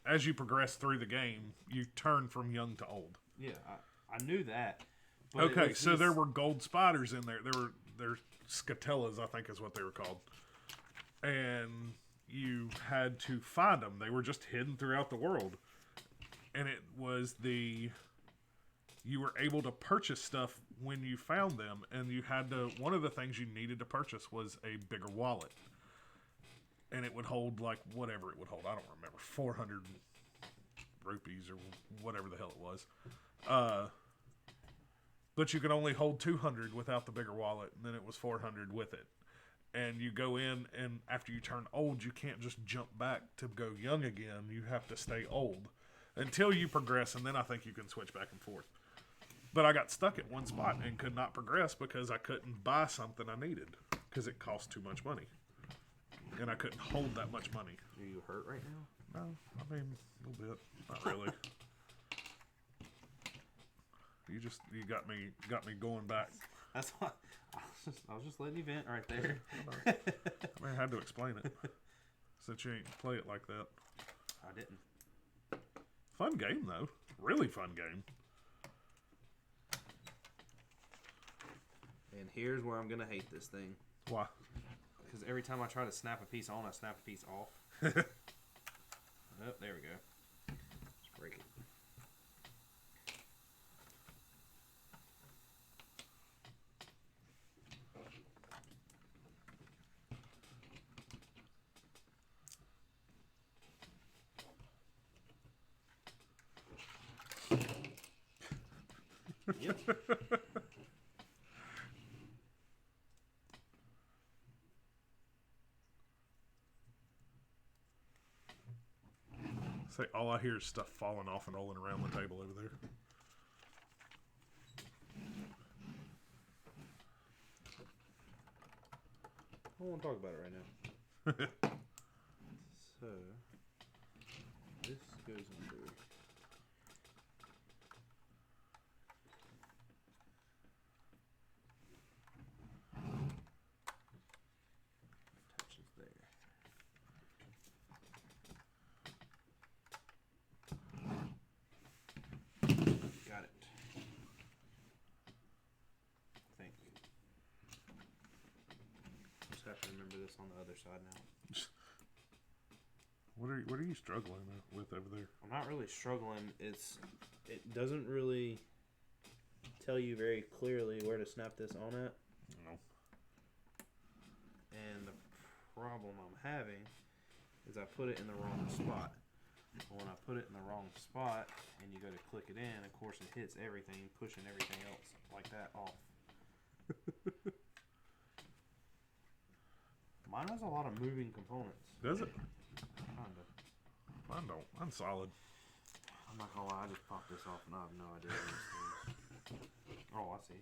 as you progress through the game, you turn from young to old. Yeah, I knew that. But okay, so there were gold spiders in there. They're scatellas, I think is what they were called. And you had to find them. They were just hidden throughout the world. And it was you were able to purchase stuff when you found them. And you had to, one of the things you needed to purchase was a bigger wallet. And it would hold whatever it would hold. I don't remember, 400 rupees or whatever the hell it was. But you could only hold 200 without the bigger wallet, and then it was 400 with it. And you go in, and after you turn old, you can't just jump back to go young again. You have to stay old until you progress, and then I think you can switch back and forth. But I got stuck at one spot and could not progress because I couldn't buy something I needed because it cost too much money. And I couldn't hold that much money. Are you hurt right now? No, I mean, a little bit. Not really. You got me going back. That's why I was just letting you vent right there. I had to explain it. Since you ain't play it like that. I didn't. Fun game though. Really fun game. And here's where I'm gonna hate this thing. Why? Because every time I try to snap a piece on, I snap a piece off. Oh, there we go. Just break it. Yep. Say, all I hear is stuff falling off and rolling around the table over there. I don't want to talk about it right now. So, this goes under. Touches there. Got it. I think. Just have to remember this on the other side now. What are you struggling with over there? I'm not really struggling. It doesn't really tell you very clearly where to snap this on at. No. And the problem I'm having is I put it in the wrong spot. When I put it in the wrong spot and you go to click it in, of course it hits everything, pushing everything else like that off. Mine has a lot of moving components. Does it? Kinda. Mine don't. I'm solid. I'm not gonna lie, I just popped this off and I have no idea what this is. Oh, I see.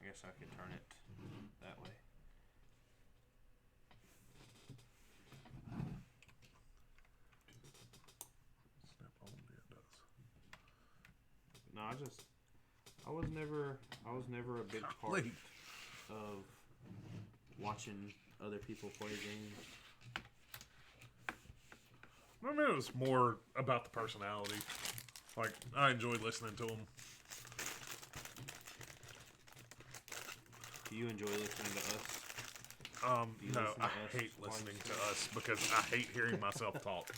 I guess I could turn it that way. Snap on, yeah, it does. No, I was never a big part of watching other people play games. I mean, it was more about the personality. Like, I enjoyed listening to them. Do you enjoy listening to us? No, I hate listening to us because I hate hearing myself talk.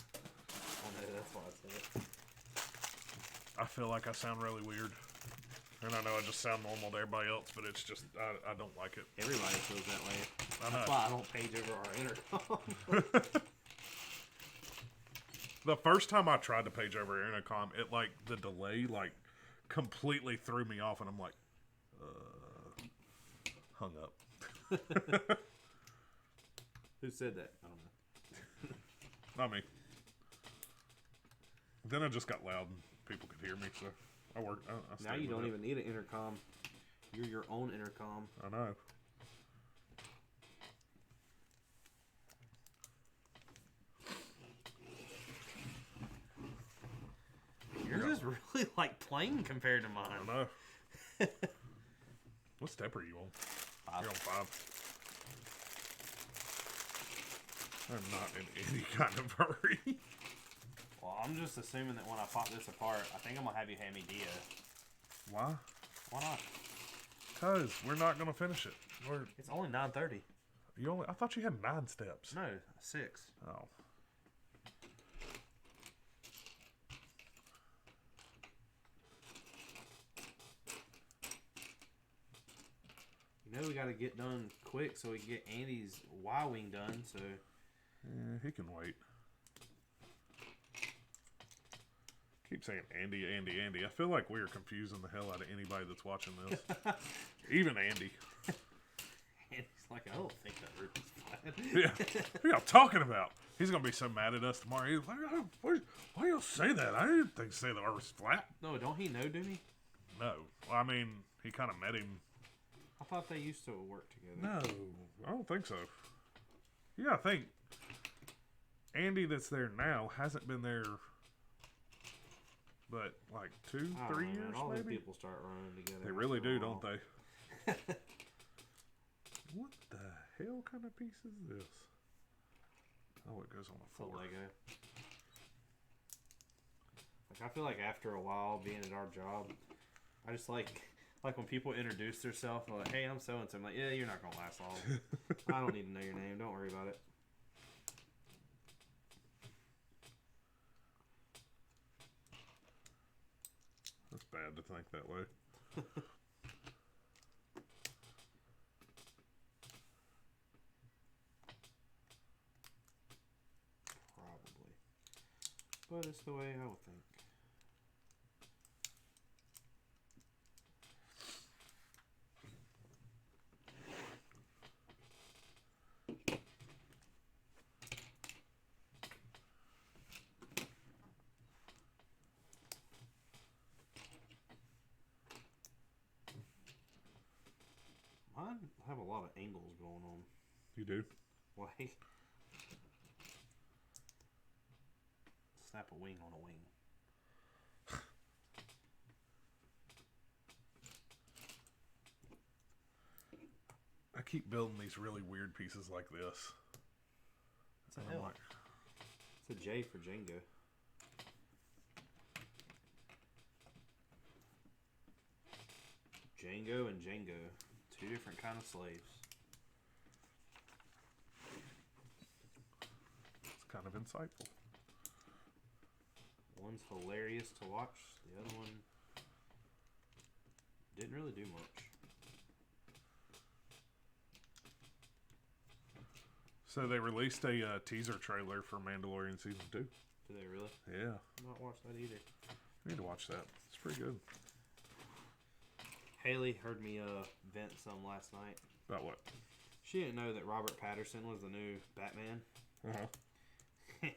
Oh, no, that's why I said it. I feel like I sound really weird. And I know I just sound normal to everybody else, but it's just, I don't like it. Everybody feels that way. I know. That's why I don't page over our intercom. The first time I tried to page over intercom, it like, the delay, like, completely threw me off, and I'm like, hung up. Who said that? I don't know. Not me. Then I just got loud and people could hear me, so I worked. I now you don't even need an intercom. You're your own intercom. I know. Yours is really like plain compared to mine. I know. What step are you on? 5. You're on 5. I'm not in any kind of hurry. Well, I'm just assuming that when I pop this apart, I think I'm going to have you hand me Dia. Why? Why not? Because we're not going to finish it. It's only 9:30. I thought you had 9 steps. No, 6. Oh. You know we got to get done quick so we can get Andy's Y-Wing done, so... Yeah, he can wait. Keep saying Andy, Andy, Andy. I feel like we are confusing the hell out of anybody that's watching this. Even Andy. Andy's like, I don't think that roof is flat. Yeah. What are y'all talking about? He's going to be so mad at us tomorrow. He's like, why y'all say that? I didn't think say the earth was flat. No, don't he know, do he? No. Well, I mean, he kind of met him. I thought they used to work together. No, I don't think so. Yeah, I think Andy that's there now hasn't been there, but like 2, 3 years, all maybe? these people start running together. They really do, don't they? What the hell kind of piece is this? Oh, it goes on the floor. It's a Lego. Like, I feel like after a while being at our job, I just like when people introduce themselves, like, hey, I'm so-and-so. I'm like, yeah, you're not going to last long. I don't need to know your name. Don't worry about it. That's bad to think that way. Probably. But it's the way I would think. Mine have a lot of angles going on. You do? Like, snap a wing on a wing. I keep building these really weird pieces like this. It's a L. Like, it's a J for Jenga. Django and Django. Two different kind of slaves. It's kind of insightful. One's hilarious to watch. The other one didn't really do much. So they released a teaser trailer for Mandalorian Season 2. Did they really? Yeah. I've not watched that either. I need to watch that. It's pretty good. Haley heard me vent some last night. About what? She didn't know that Robert Pattinson was the new Batman. Uh-huh.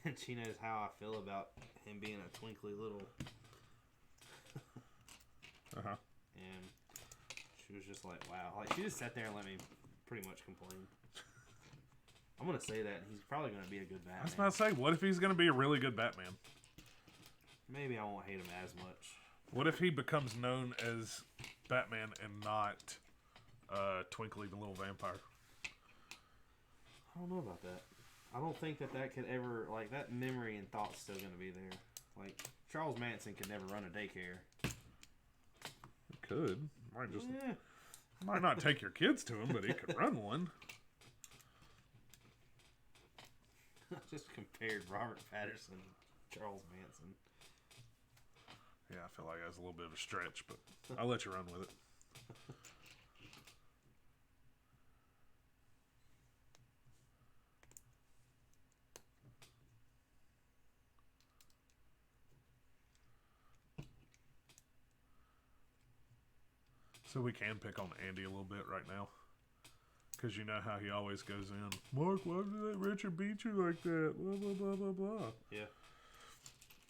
And she knows how I feel about him being a twinkly little... Uh-huh. And she was just like, wow. Like, she just sat there and let me pretty much complain. I'm going to say that, and he's probably going to be a good Batman. I was about to say, what if he's going to be a really good Batman? Maybe I won't hate him as much. What if he becomes known as Batman and not Twinkly the Little Vampire? I don't know about that. I don't think that could ever... Like, that memory and thought's still going to be there. Like, Charles Manson could never run a daycare. He could. Might not take your kids to him, but he could run one. I just compared Robert Pattinson to Charles Manson. Yeah, I feel like that's a little bit of a stretch, but I'll let you run with it. So we can pick on Andy a little bit right now. Because you know how he always goes in, Mark, why did that Richard beat you like that? Blah, blah, blah, blah, blah. Yeah.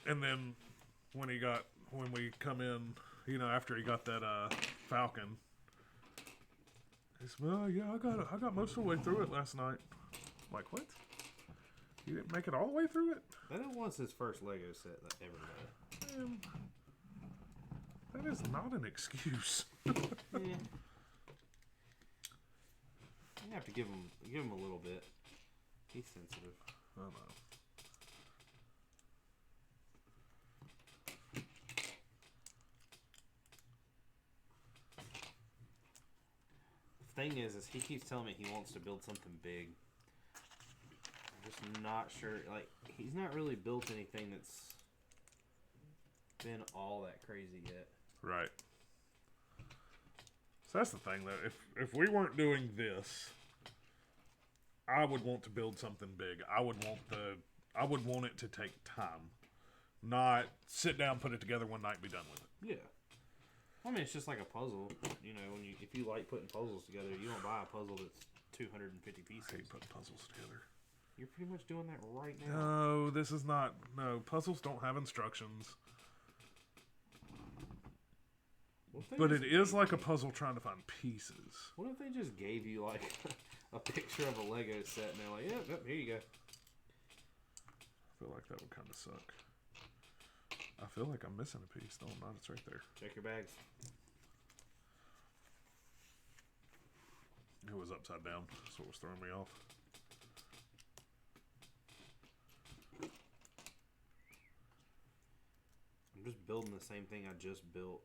And then when we come in, you know, after he got that Falcon, he said, well, yeah, I got most of the way through it last night. I'm like, what? You didn't make it all the way through it? That was his first Lego set that ever made. Man, that is not an excuse. Yeah. You have to give him a little bit. He's sensitive. I don't know. The thing is he keeps telling me he wants to build something big. I'm just not sure. Like, he's not really built anything that's been all that crazy yet. Right. So that's the thing, though. If we weren't doing this, I would want to build something big. I would want it to take time, not sit down, put it together one night, and be done with it. Yeah. I mean, it's just like a puzzle. You know, if you like putting puzzles together, you don't buy a puzzle that's 250 pieces. I hate putting puzzles together. You're pretty much doing that right now. No, this is not. No, puzzles don't have instructions. But it is like a puzzle trying to find pieces. What if they just gave you, like, a picture of a Lego set and they're like, yep, here you go. I feel like that would kind of suck. I feel like I'm missing a piece. No, I'm not. It's right there. Check your bags. It was upside down. That's what was throwing me off. I'm just building the same thing I just built.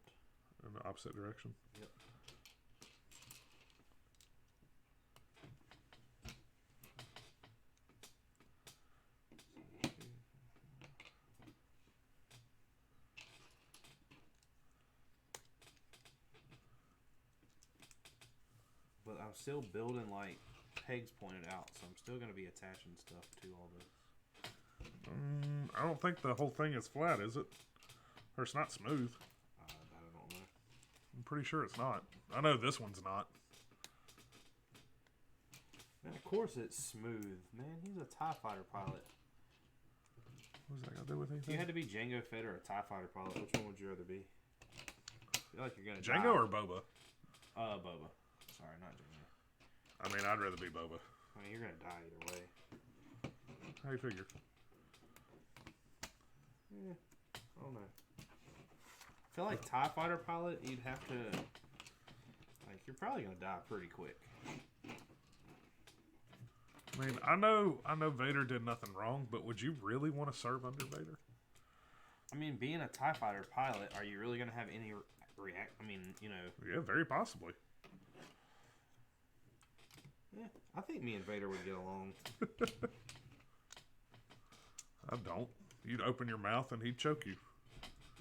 In the opposite direction? Yep. But I'm still building, like, pegs pointed out, so I'm still going to be attaching stuff to all this. I don't think the whole thing is flat, is it? Or it's not smooth. I don't know. I'm pretty sure it's not. I know this one's not. Man, of course it's smooth. Man, he's a TIE fighter pilot. What's that got to do with anything? If you had to be Jango Fett or a TIE fighter pilot, which one would you rather be? I feel like you're going to Jango or Boba? Boba. Sorry, not Jango. I mean, I'd rather be Boba. I mean, you're going to die either way. How you figure? Yeah, I don't know. I feel like TIE fighter pilot, you'd have to... Like, you're probably going to die pretty quick. I mean, I know Vader did nothing wrong, but would you really want to serve under Vader? I mean, being a TIE fighter pilot, are you really going to have any react? I mean, you know... Yeah, very possibly. Yeah, I think me and Vader would get along. I don't. You'd open your mouth and he'd choke you.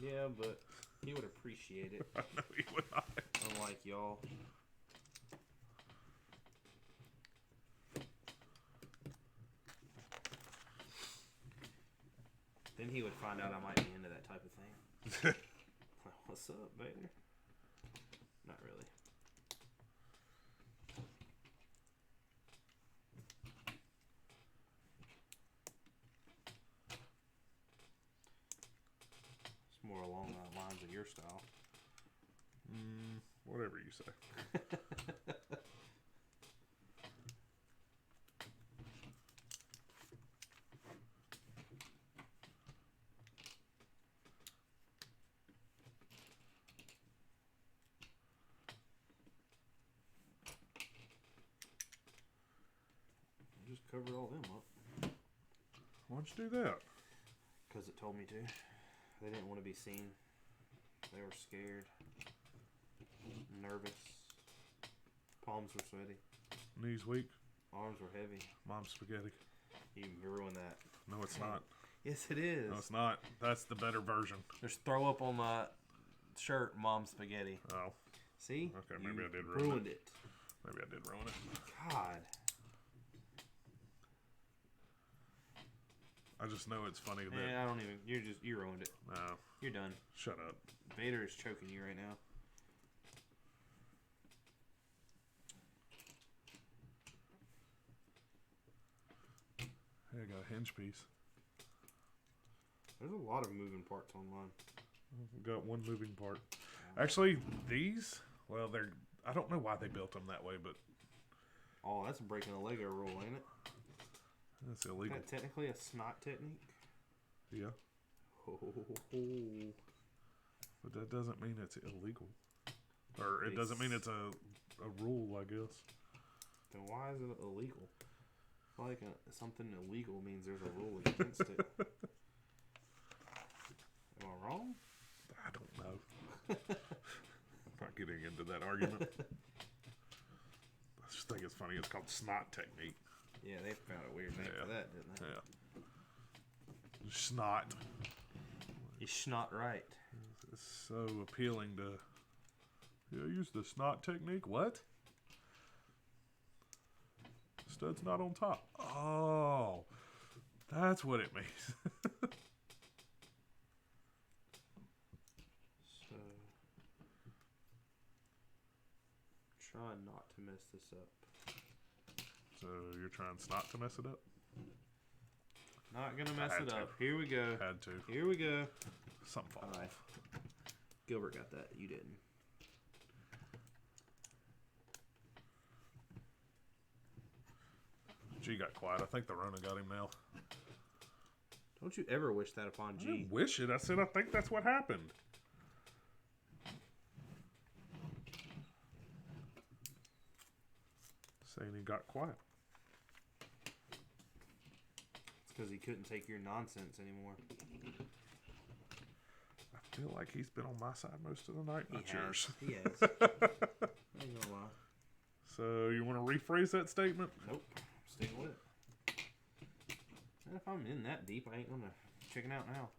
Yeah, but he would appreciate it. I know he would not. Unlike y'all. Then he would find out I might be into that type of thing. What's up, Vader? Not really. It's more along the lines of your style. Whatever you say. Just covered all them up. Why'd you do that? Because it told me to. They didn't want to be seen. They were scared. Nervous. Palms were sweaty. Knees weak. Arms were heavy. Mom's spaghetti. You ruined that. No, it's not. Yes, it is. No, it's not. That's the better version. There's throw up on my shirt, Mom's spaghetti. Oh. See? Okay, maybe I did ruin it. Maybe I did ruin it. God. I just know it's funny that... Yeah, I don't even... You ruined it. No. You're done. Shut up. Vader is choking you right now. Hey, I got a hinge piece. There's a lot of moving parts on mine. I've got one moving part. Actually, these... Well, they're... I don't know why they built them that way, but... Oh, that's breaking a Lego rule, ain't it? That's illegal. Is that technically a snot technique? Yeah. Oh. But that doesn't mean it's illegal. Or it doesn't mean it's a rule, I guess. Then why is it illegal? I feel like something illegal means there's a rule against it. Am I wrong? I don't know. I'm not getting into that argument. I just think it's funny. It's called snot technique. Yeah, they found a weird name for that, didn't they? Yeah. Snot. You snot right. It's so appealing to... Yeah, use the snot technique. What? Stud's not on top. Oh. That's what it means. So... Try not to mess this up. So you're trying snot to mess it up? Not gonna mess it up. Here we go. Had to. Here we go. Something fall off. Gilbert got that. You didn't. G got quiet. I think the Rona got him now. Don't you ever wish that upon I G. didn't wish it. I said I think that's what happened. Saying he got quiet. It's because he couldn't take your nonsense anymore. I feel like he's been on my side most of the night, not yours. He has. I ain't gonna lie. So you want to rephrase that statement? Nope. Stay with it. And if I'm in that deep, I ain't gonna chicken out now.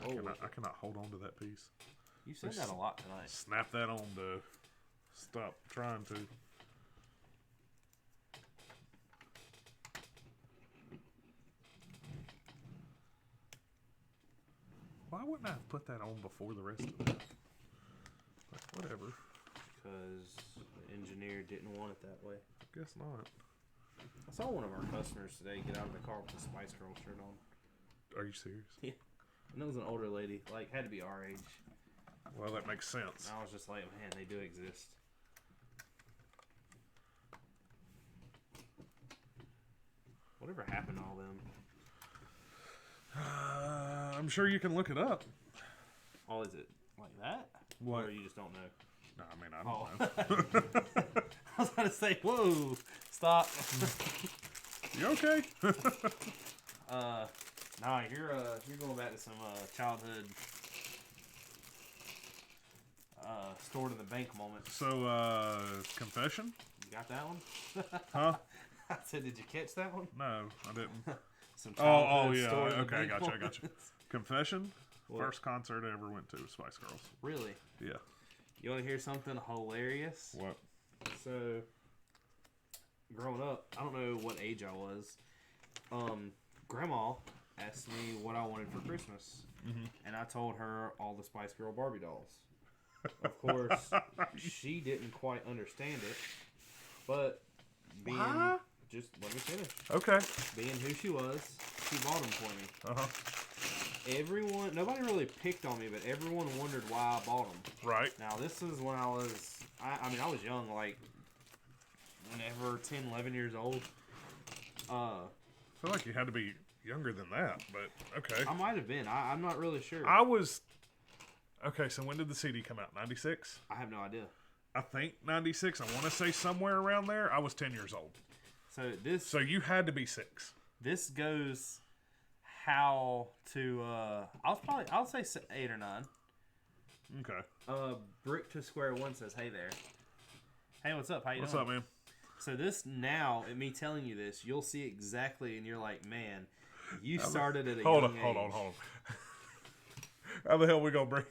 I cannot hold on to that piece. You said that a lot tonight. Snap that on to stop trying to. Why wouldn't I have put that on before the rest of that? But whatever. Because the engineer didn't want it that way. I guess not. I saw one of our customers today get out of the car with a Spice Girl shirt on. Are you serious? Yeah. And it was an older lady, like, had to be our age. Well, that makes sense. And I was just like, man, they do exist. Whatever happened to all them? I'm sure you can look it up. Oh, is it like that? What? Or you just don't know? No, I mean, I don't know. I was about to say, whoa, stop. You okay? Nah, you're going back to some childhood stored in the bank moments. So, confession? You got that one? Huh? I said, did you catch that one? No, I didn't. Some Oh, childhood yeah. stored in the Okay, I bank gotcha. moments. Confession? What? First concert I ever went to was Spice Girls. Really? Yeah. You want to hear something hilarious? What? So, growing up, I don't know what age I was. Grandma asked me what I wanted for Christmas, and I told her all the Spice Girl Barbie dolls. Of course, she didn't quite understand it, but being just let me finish. Okay. Being who she was, she bought them for me. Nobody really picked on me, but everyone wondered why I bought them. Right. Now, this is when I was, I mean, I was young, like, whenever 10, 11 years old. I feel like you had to be younger than that, but okay. I might have been. I'm not really sure. I was... Okay, so when did the CD come out? 96? I have no idea. I think 96. I want to say somewhere around there. I was 10 years old. So you had to be 6. This goes how to, I'll say 8 or 9. Okay. Brick to Square One says, hey there. Hey, what's up? How you doing? What's up, man? So this now, and me telling you this, you'll see exactly, and you're like, man, you started at a young age. Hold on. How the hell we gonna bring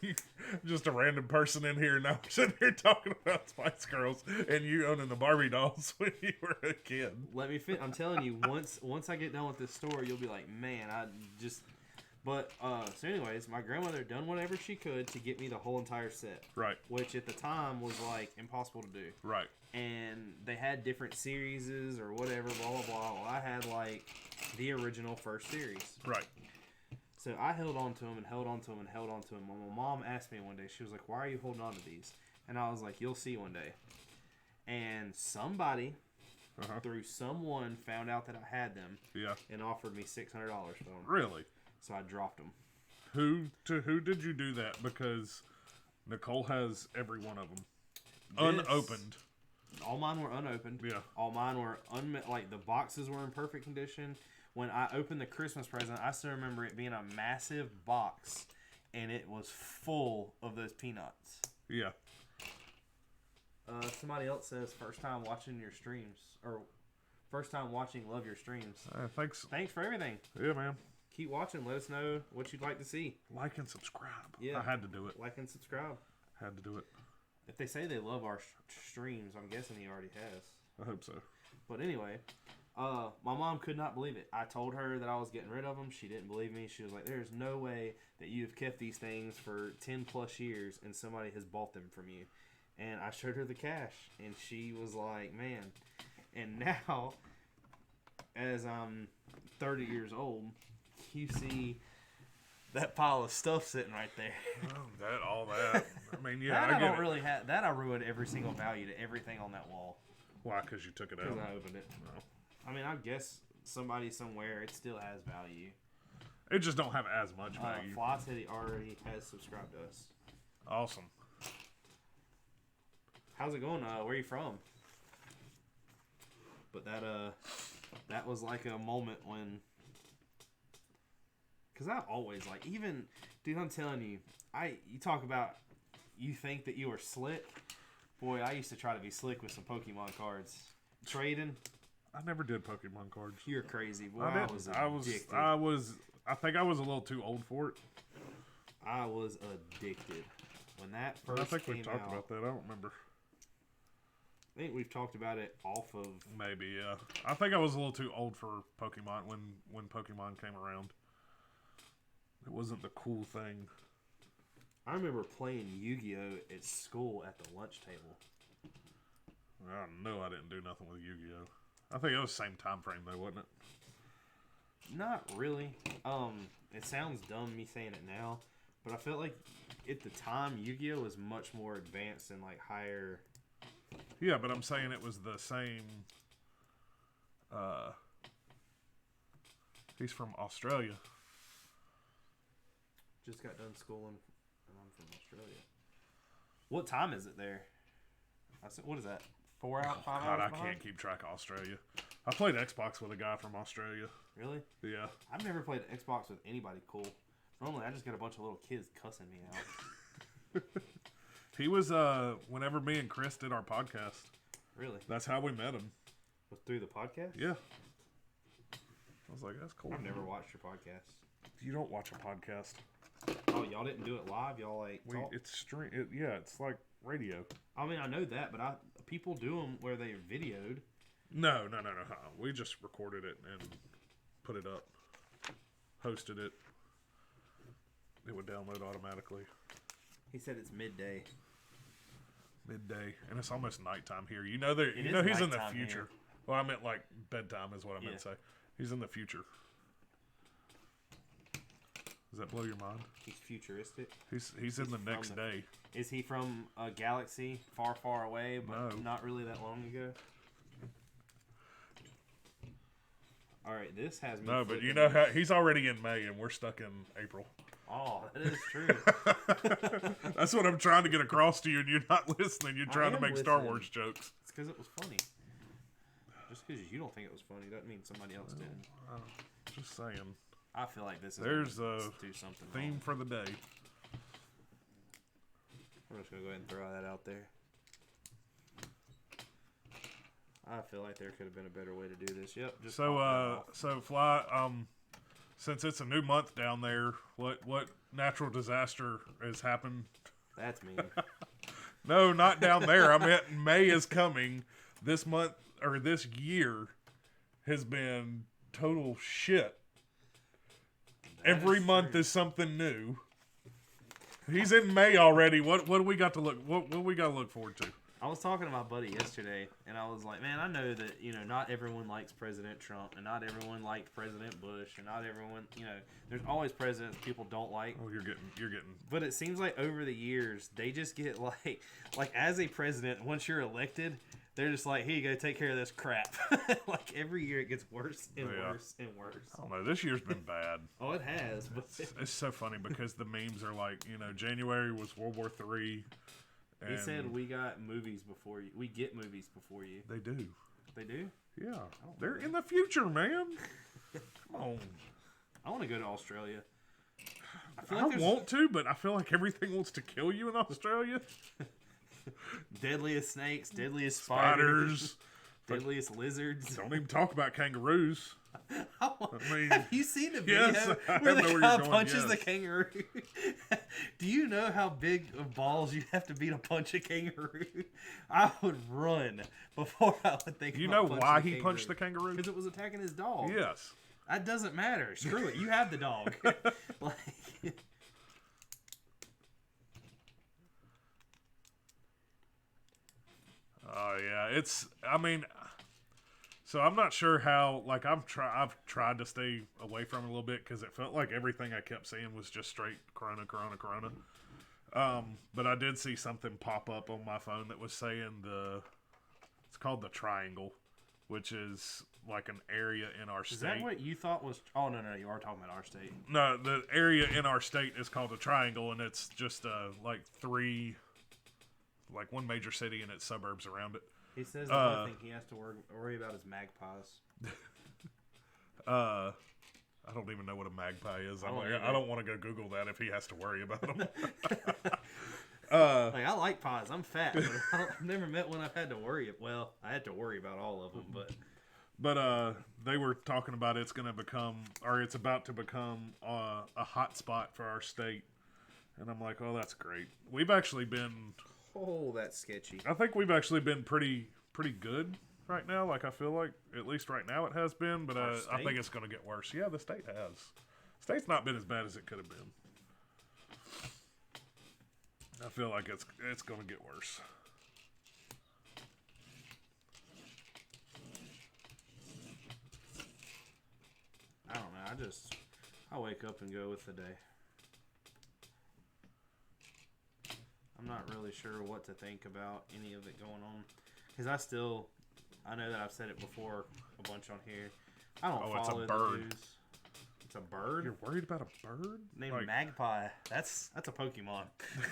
just a random person in here and now we're sitting here talking about Spice Girls and you owning the Barbie dolls when you were a kid? Let me I'm telling you, once I get done with this story, you'll be like, man, I just... But, so anyways, my grandmother done whatever she could to get me the whole entire set. Right. Which at the time was, like, impossible to do. Right. And they had different series or whatever, blah, blah, blah. Well, I had, like, the original first series. Right. So I held on to them and held on to them and held on to them. When my mom asked me one day, she was like, why are you holding on to these? And I was like, you'll see one day. And somebody, through someone, found out that I had them. Yeah. And offered me $600 for them. Really? So I dropped them. Who did you do that? Because Nicole has every one of them. Unopened. All mine were unopened. Yeah. All mine were like the boxes were in perfect condition. When I opened the Christmas present, I still remember it being a massive box, and it was full of those peanuts. Yeah. Somebody else says first time watching your streams, or first time watching, love your streams. Thanks. Thanks for everything. Yeah, man. Keep watching. Let us know what you'd like to see. Like and subscribe. Yeah. I had to do it. Like and subscribe. Had to do it. If they say they love our streams, I'm guessing he already has. I hope so. But anyway, my mom could not believe it. I told her that I was getting rid of them. She didn't believe me. She was like, there's no way that you've kept these things for 10 plus years and somebody has bought them from you. And I showed her the cash, and she was like, man. And now, as I'm 30 years old, you see that pile of stuff sitting right there. All that. I mean, yeah, that I don't really have. That I ruined every single value to everything on that wall. Why? Because you took it out? Because I opened it. No. I mean, I guess somebody somewhere, it still has value. It just don't have as much value. Fly City already has subscribed to us. Awesome. How's it going? Where are you from? But that was like a moment when... Because I always, like, even... Dude, I'm telling you, you talk about... You think that you were slick? Boy, I used to try to be slick with some Pokemon cards. Trading... I never did Pokemon cards. You're crazy. Boy, I was addicted. I think I was a little too old for it. I was addicted. When that first I think came we've talked out, about that. I don't remember. I think we've talked about it off of... Maybe, yeah. I think I was a little too old for Pokemon when Pokemon came around. It wasn't the cool thing. I remember playing Yu-Gi-Oh! At school at the lunch table. I know I didn't do nothing with Yu-Gi-Oh! I think it was the same time frame though, wasn't it? Not really. It sounds dumb me saying it now, but I felt like at the time Yu-Gi-Oh! Was much more advanced and like higher. Yeah, but I'm saying it was the same. He's from Australia. Just got done schooling, and I'm from Australia. What time is it there? What is that? 4 hours, 5 hours? God, I can't keep track of Australia. I played Xbox with a guy from Australia. Really? Yeah. I've never played Xbox with anybody cool. Normally, I just get a bunch of little kids cussing me out. He was, whenever me and Chris did our podcast. Really? That's how we met him. Was through the podcast? Yeah. I was like, that's cool. I've never watched your podcast. You don't watch a podcast. Oh, y'all didn't do it live? Y'all like talk? It's it's like radio. I mean, I know that, but people do them where they're videoed. No. We just recorded it and put it up. Hosted it. It would download automatically. He said it's midday. Midday. And it's almost nighttime here. You know he's in the future. Here. Well, I meant like bedtime is what I meant to say. He's in the future. Does that blow your mind? He's futuristic. He's in the next day. Is he from a galaxy far, far away, but not really that long ago? All right, this has me. No, but you know how he's already in May, and we're stuck in April. Oh, that is true. That's what I'm trying to get across to you, and you're not listening. You're trying to make Star Wars jokes. It's because it was funny. Just because you don't think it was funny doesn't mean somebody else did. Just saying. I feel like this is there's a do something theme wrong. for the day. I'm just gonna go ahead and throw that out there. I feel like there could have been a better way to do this. Yep. Just so Fly. Since it's a new month down there, what natural disaster has happened? That's mean. No, not down there. I meant May is coming. This month or this year has been total shit. Every month is something new. He's in May already. What do we got to look? What we got to look forward to? I was talking to my buddy yesterday, and I was like, man, I know that, not everyone likes President Trump, and not everyone liked President Bush, and not everyone, there's always presidents people don't like. Oh, you're getting. But it seems like over the years, they just get like as a president, once you're elected, they're just like, here you go, take care of this crap. Like every year it gets worse and worse and worse. I don't know. This year's been bad. Oh, it has. But it's so funny because the memes are like, January was World War III. He said we got movies before you. We get movies before you. They do. They do? Yeah. They're in the future, man. Come on. I want to go to Australia. I want to, but I feel like everything wants to kill you in Australia. Deadliest snakes, deadliest spiders, deadliest lizards. Don't even talk about kangaroos. Have you seen the video yes, where the guy punches the kangaroo? Do you know how big of balls you have to be to punch a kangaroo? I would run before I would think. You know why he punched the kangaroo? Because it was attacking his dog. Yes. That doesn't matter. Screw it. You have the dog. Oh yeah, so I'm not sure how. Like I've tried to stay away from it a little bit because it felt like everything I kept seeing was just straight Corona. But I did see something pop up on my phone that was saying it's called the Triangle, which is like an area in our state. Is that what you thought was? Oh no, you are talking about our state. No, the area in our state is called a Triangle, and it's just like one major city and its suburbs around it. He says the only thing he has to worry about is magpies. I don't even know what a magpie is. I don't want to go Google that if he has to worry about them. I like pies. I'm fat, but I've never met one I've had to worry. Well, I had to worry about all of them, but they were talking about it's about to become a hot spot for our state, and I'm like, oh, that's great. We've actually been. Oh, that's sketchy. I think we've actually been pretty good right now. Like I feel like at least right now it has been, but I think it's going to get worse. Yeah, the state has. State's not been as bad as it could have been. I feel like it's going to get worse. I don't know. I wake up and go with the day. I'm not really sure what to think about any of it going on. Because I know that I've said it before a bunch on here. I don't follow it's a bird. the news. It's a bird? You're worried about a bird? Named Magpie. That's a Pokemon.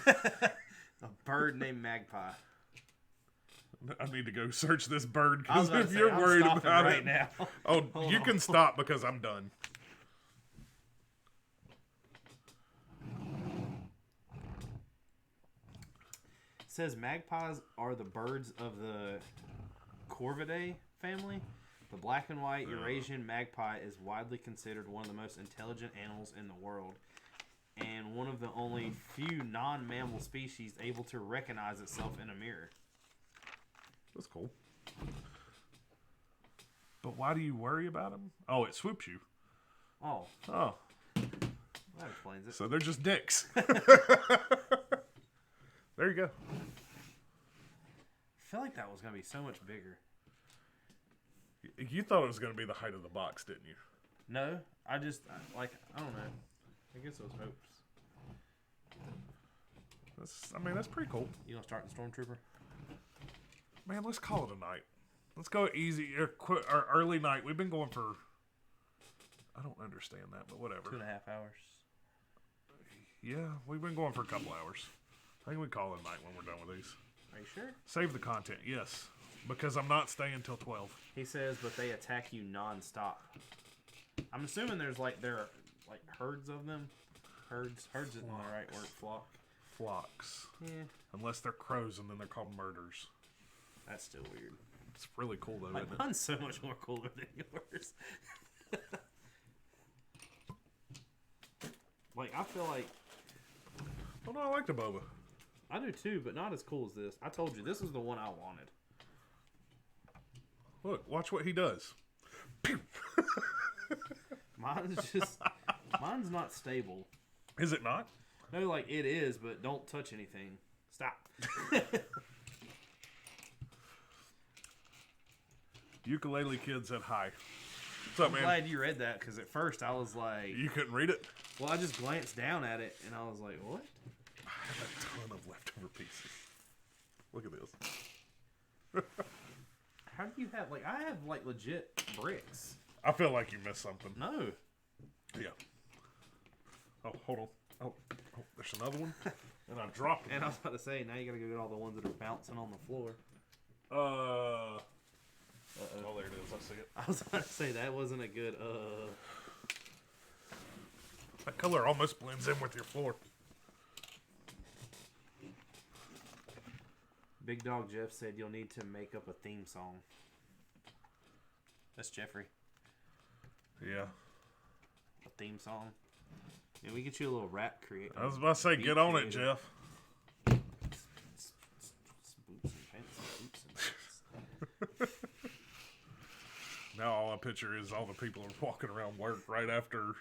A bird named Magpie. I need to go search this bird because if you're worried about right it. Now. Oh, you can stop because I'm done. It says magpies are the birds of the Corvidae family. The black and white Eurasian magpie is widely considered one of the most intelligent animals in the world, and one of the only few non-mammal species able to recognize itself in a mirror. That's cool. But why do you worry about them? Oh, it swoops you. Oh. Oh. That explains it. So they're just dicks. There you go. I feel like that was going to be so much bigger. You thought it was going to be the height of the box, didn't you? No. I don't know. I guess it was hopes. That's pretty cool. You gonna start the Stormtrooper? Man, let's call it a night. Let's go easy or early night. We've been going for... I don't understand that, but whatever. 2.5 hours. Yeah, we've been going for a couple hours. I think we call it a night when we're done with these. Are you sure? Save the content, yes. Because I'm not staying till 12. He says, but they attack you non-stop. I'm assuming there are herds of them. Herds isn't the right word. Flocks. Yeah. Unless they're crows and then they're called murders. That's still weird. It's really cool though, isn't it? Mine's so much more cooler than yours. I feel like... Oh no, I like the Boba. I do too, but not as cool as this. I told you, this is the one I wanted. Look, watch what he does. Pew! Mine's not stable. Is it not? No, it is, but don't touch anything. Stop. Ukulele Kid said hi. What's up, man? I'm glad you read that, because at first I was like... You couldn't read it? Well, I just glanced down at it, and I was like, what? I have a ton of leftover pieces. Look at this. How do you have, I have, legit bricks. I feel like you missed something. No. Yeah. Oh, hold on. Oh, there's another one. And I dropped them. And I was about to say, now you gotta go get all the ones that are bouncing on the floor. Oh, there it is. I see it. I was about to say, that wasn't a good, That color almost blends in with your floor. Big Dog Jeff said you'll need to make up a theme song. That's Jeffrey. Yeah. A theme song. Yeah, we get you a little rap create. I was about to say, get on it, Jeff. Boots and pants. Now all I picture is all the people are walking around work right after,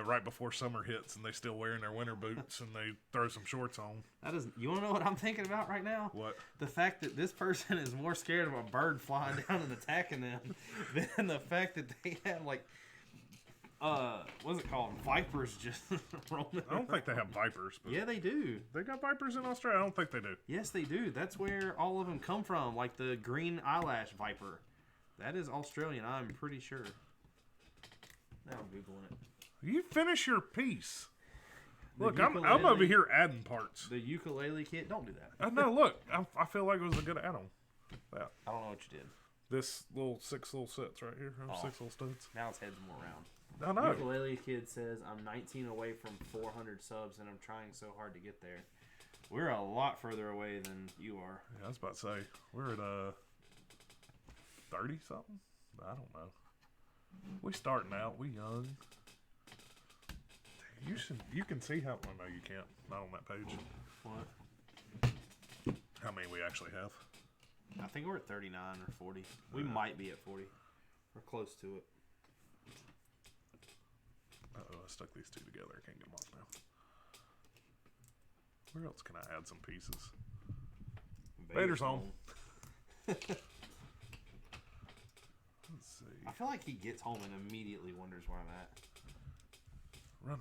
right before summer hits, and they still wearing their winter boots, and they throw some shorts on. You want to know what I'm thinking about right now? What? The fact that this person is more scared of a bird flying down and attacking them than the fact that they have what's it called? Vipers just roaming. I don't think they have vipers. But yeah, they do. They got vipers in Australia? I don't think they do. Yes, they do. That's where all of them come from, like the green eyelash viper. That is Australian, I'm pretty sure. Now I'm Googling it. You finish your piece. Look, I'm over here adding parts. The ukulele kit? Don't do that. No, look. I feel like it was a good add-on. That. I don't know what you did. This six little sets right here. 6 little studs. Now his head's more round. I know. Ukulele Kid says, I'm 19 away from 400 subs, and I'm trying so hard to get there. We're a lot further away than you are. Yeah, I was about to say, we're at 30-something? I don't know. We starting out. We young. You can see how... Well, no, you can't. Not on that page. What? How many we actually have. I think we're at 39 or 40. We might be at 40. We're close to it. Uh-oh. I stuck these two together. I can't get them off now. Where else can I add some pieces? Vader's home. Let's see. I feel like he gets home and immediately wonders where I'm at. Run.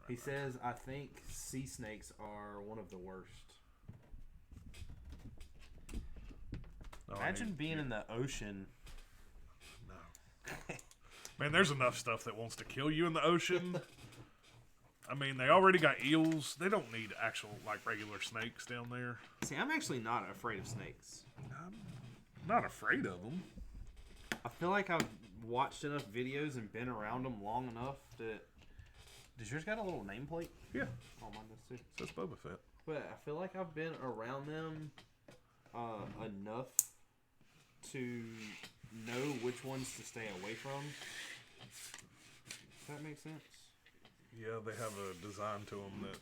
He says, I think sea snakes are one of the worst. Oh, Imagine being in the ocean. No. Man, there's enough stuff that wants to kill you in the ocean. I mean, they already got eels. They don't need actual, like, regular snakes down there. See, I'm actually not afraid of snakes. I'm not afraid of them. I feel like I've watched enough videos and been around them long enough that... Does yours got a little nameplate? Yeah. Oh, mine does too. It says Boba Fett. But I feel like I've been around them enough to know which ones to stay away from. Does that make sense? Yeah, they have a design to them that...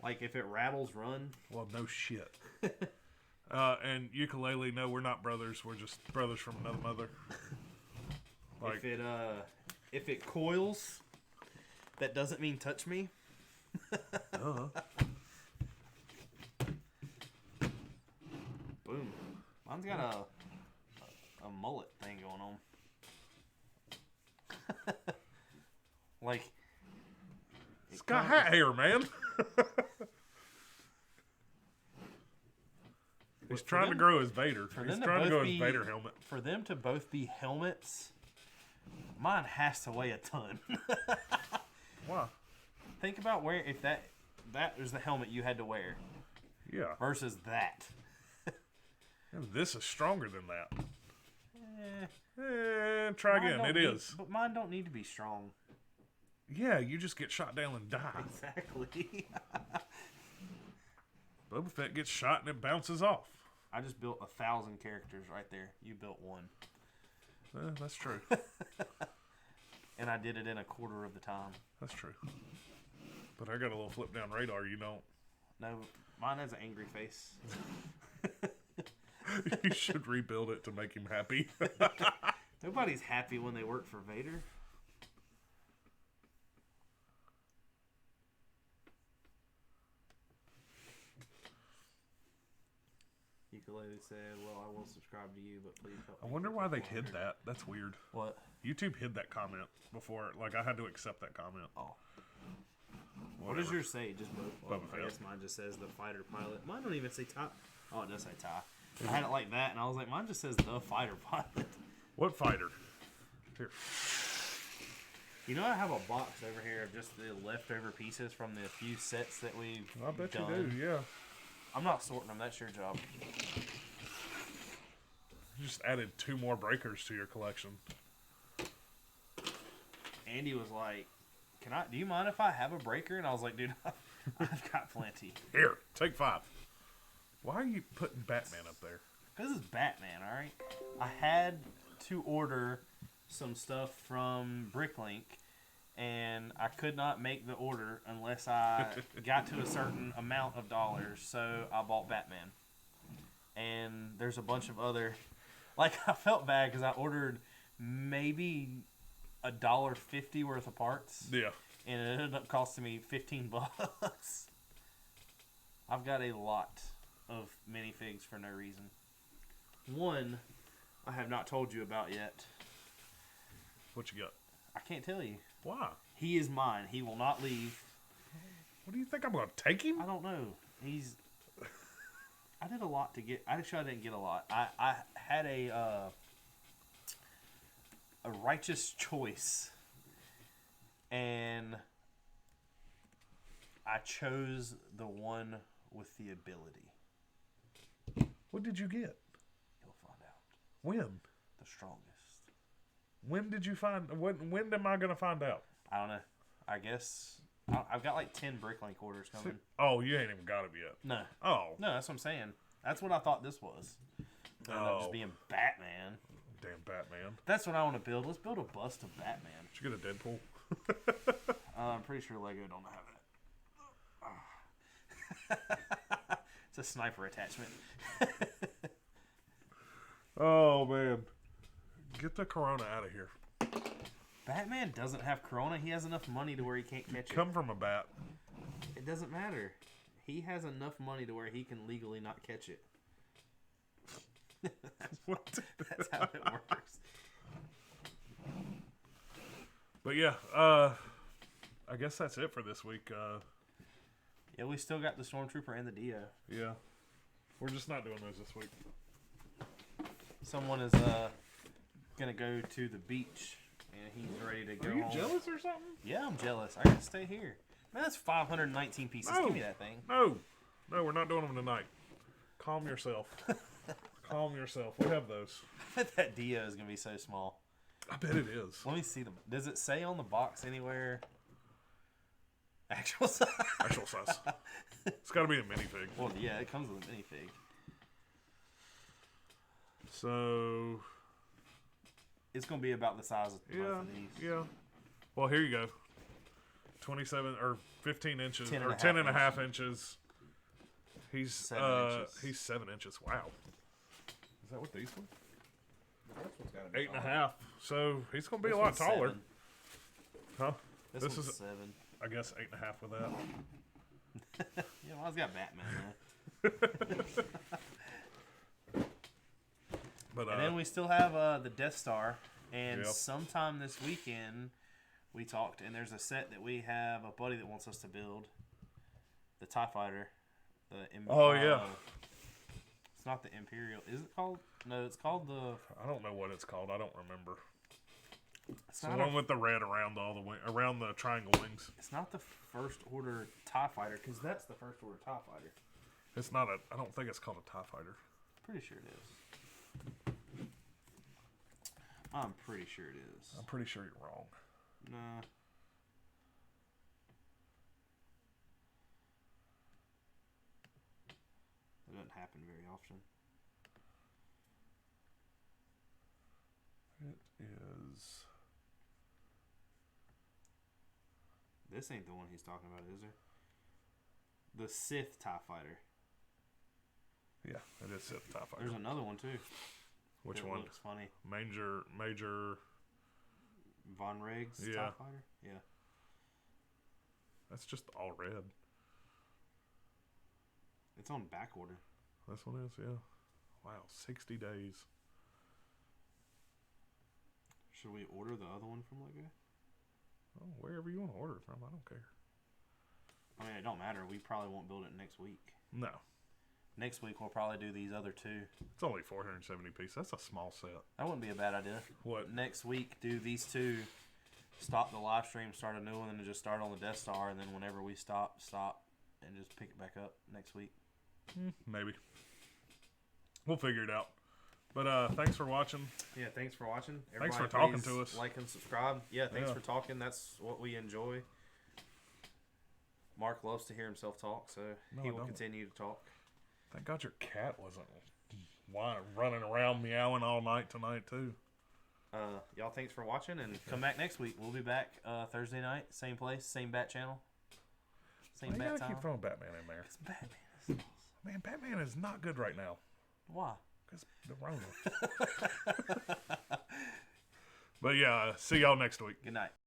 Like, if it rattles, run? Well, no shit. And Ukulele, no, we're not brothers. We're just brothers from another mother. Like, if it coils, that doesn't mean touch me. Boom. Mine's got a mullet thing going on. Like, it's got hat hair, man. He's trying to grow his Vader. He's trying to grow his Vader helmet. For them to both be helmets, mine has to weigh a ton. Why? Think about where if that was the helmet you had to wear. Yeah. Versus that. And this is stronger than that. Try again. It is. But mine don't need to be strong. Yeah, you just get shot down and die. Exactly. Boba Fett gets shot and it bounces off. I just built 1,000 characters right there. You built one. That's true. And I did it in a quarter of the time. That's true. But I got a little flip down radar, you don't. No, mine has an angry face. You should rebuild it to make him happy. Nobody's happy when they work for Vader. Ukulele said, well, I will subscribe to you, but please help me. I wonder why they hid that. That's weird. What? YouTube hid that comment before. Like, I had to accept that comment. Oh. What does yours say? Just both? Well, I guess mine just says the fighter pilot. Mine don't even say Ty. Oh, it does say Ty. I had it like that, and I was like, mine just says the fighter pilot. What fighter? Here. You know, I have a box over here of just the leftover pieces from the few sets that we've I bet done. you do, yeah. I'm not sorting them. That's your job. You just added 2 more breakers to your collection. Andy was like, do you mind if I have a breaker? And I was like, dude, I've got plenty. Here, take 5. Why are you putting Batman up there? Because it's Batman, alright? I had to order some stuff from Bricklink, and I could not make the order unless I got to a certain amount of dollars, so I bought Batman. And there's a bunch of other... Like, I felt bad because I ordered maybe $1.50 worth of parts. Yeah. And it ended up costing me $15. I've got a lot of minifigs for no reason. One, I have not told you about yet. What you got? I can't tell you. Why? He is mine. He will not leave. What do you think? I'm going to take him? I don't know. I did a lot to get... Actually, I didn't get a lot. I had a righteous choice. And I chose the one with the ability. What did you get? You'll find out. When? The strongest. When did you find... When am I going to find out? I don't know. I guess... I've got like 10 Bricklink orders coming. Oh, you ain't even got it yet. No. Oh. No, that's what I'm saying. That's what I thought this was. It ended up just being Batman. Damn Batman. That's what I want to build. Let's build a bust of Batman. Did you get a Deadpool? I'm pretty sure Lego don't have that. It's a sniper attachment. Oh, man. Get the Corona out of here. Batman doesn't have Corona. He has enough money to where he can't catch it. Come from a bat. It doesn't matter. He has enough money to where he can legally not catch it. That's how it works. But yeah, I guess that's it for this week. Yeah, we still got the Stormtrooper and the Dio. Yeah. We're just not doing those this week. Someone is gonna go to the beach and he's ready to go Are you home. jealous or something? Yeah, I'm jealous. I gotta stay here. Man, that's 519 pieces. No. Give me that thing. No, we're not doing them tonight. Calm yourself. Calm yourself. We have those. I bet that Dio is gonna be so small. I bet it is. Let me see them. Does it say on the box anywhere? Actual size. Actual size. It's got to be a minifig. Well, yeah, it comes with a minifig. So it's gonna be about the size of both of these. Yeah. Well, here you go. 27 or 15 inches 10 or and 10 and a half inches. He's 7 inches. He's 7 inches. Wow. Is that what these were? This one's gotta be 8.5. So he's gonna be This a lot one's taller. 7. Huh? This This one's is 7. I guess 8.5 with that. Yeah, well, it's got Batman there. But And then we still have the Death Star. And Yep. sometime this weekend, we talked, and there's a set that we have a buddy that wants us to build. The TIE Fighter. Oh, yeah. It's not the Imperial. Is it called? No, it's called the... I don't know what it's called. I don't remember. It's the not one with the red around all the around the triangle wings. It's not the First Order TIE Fighter, because that's the First Order TIE Fighter. It's not a. I don't think it's called a TIE Fighter. Pretty sure it is. I'm pretty sure it is. I'm pretty sure you're wrong. Nah. That doesn't happen very often. It is. This ain't the one he's talking about, is there? The Sith TIE Fighter. Yeah, it is Sith TIE Fighter. There's another one too. Which that one? Looks funny. Major. Von Regs Yeah. TIE Fighter. Yeah. That's just all red. It's on back order. This one is, yeah. Wow, 60 days. Should we order the other one from Lego? Oh, wherever you want to order it from, I don't care. I mean, it don't matter. We probably won't build it next week. No. Next week we'll probably do these other two. It's only 470 pieces. That's a small set. That wouldn't be a bad idea. What? Next week, do these two. Stop the live stream, start a new one, and then just start on the Death Star, and then whenever we stop, and just pick it back up next week. Maybe. We'll figure it out. But thanks for watching. Yeah, thanks for watching. Thanks Everybody, for talking please to us. Like and subscribe. Yeah, thanks Yeah. for talking. That's what we enjoy. Mark loves to hear himself talk, so No, he I will don't. continue to talk. Thank God your cat wasn't running around meowing all night tonight, too. Y'all, thanks for watching, and come back next week. We'll be back Thursday night, same place, same bat channel, same Why you bat gotta time. keep throwing Batman in there? 'Cause Batman is awesome. Man, Batman is not good right now. Why? Because the Rona. But yeah, see y'all next week. Good night.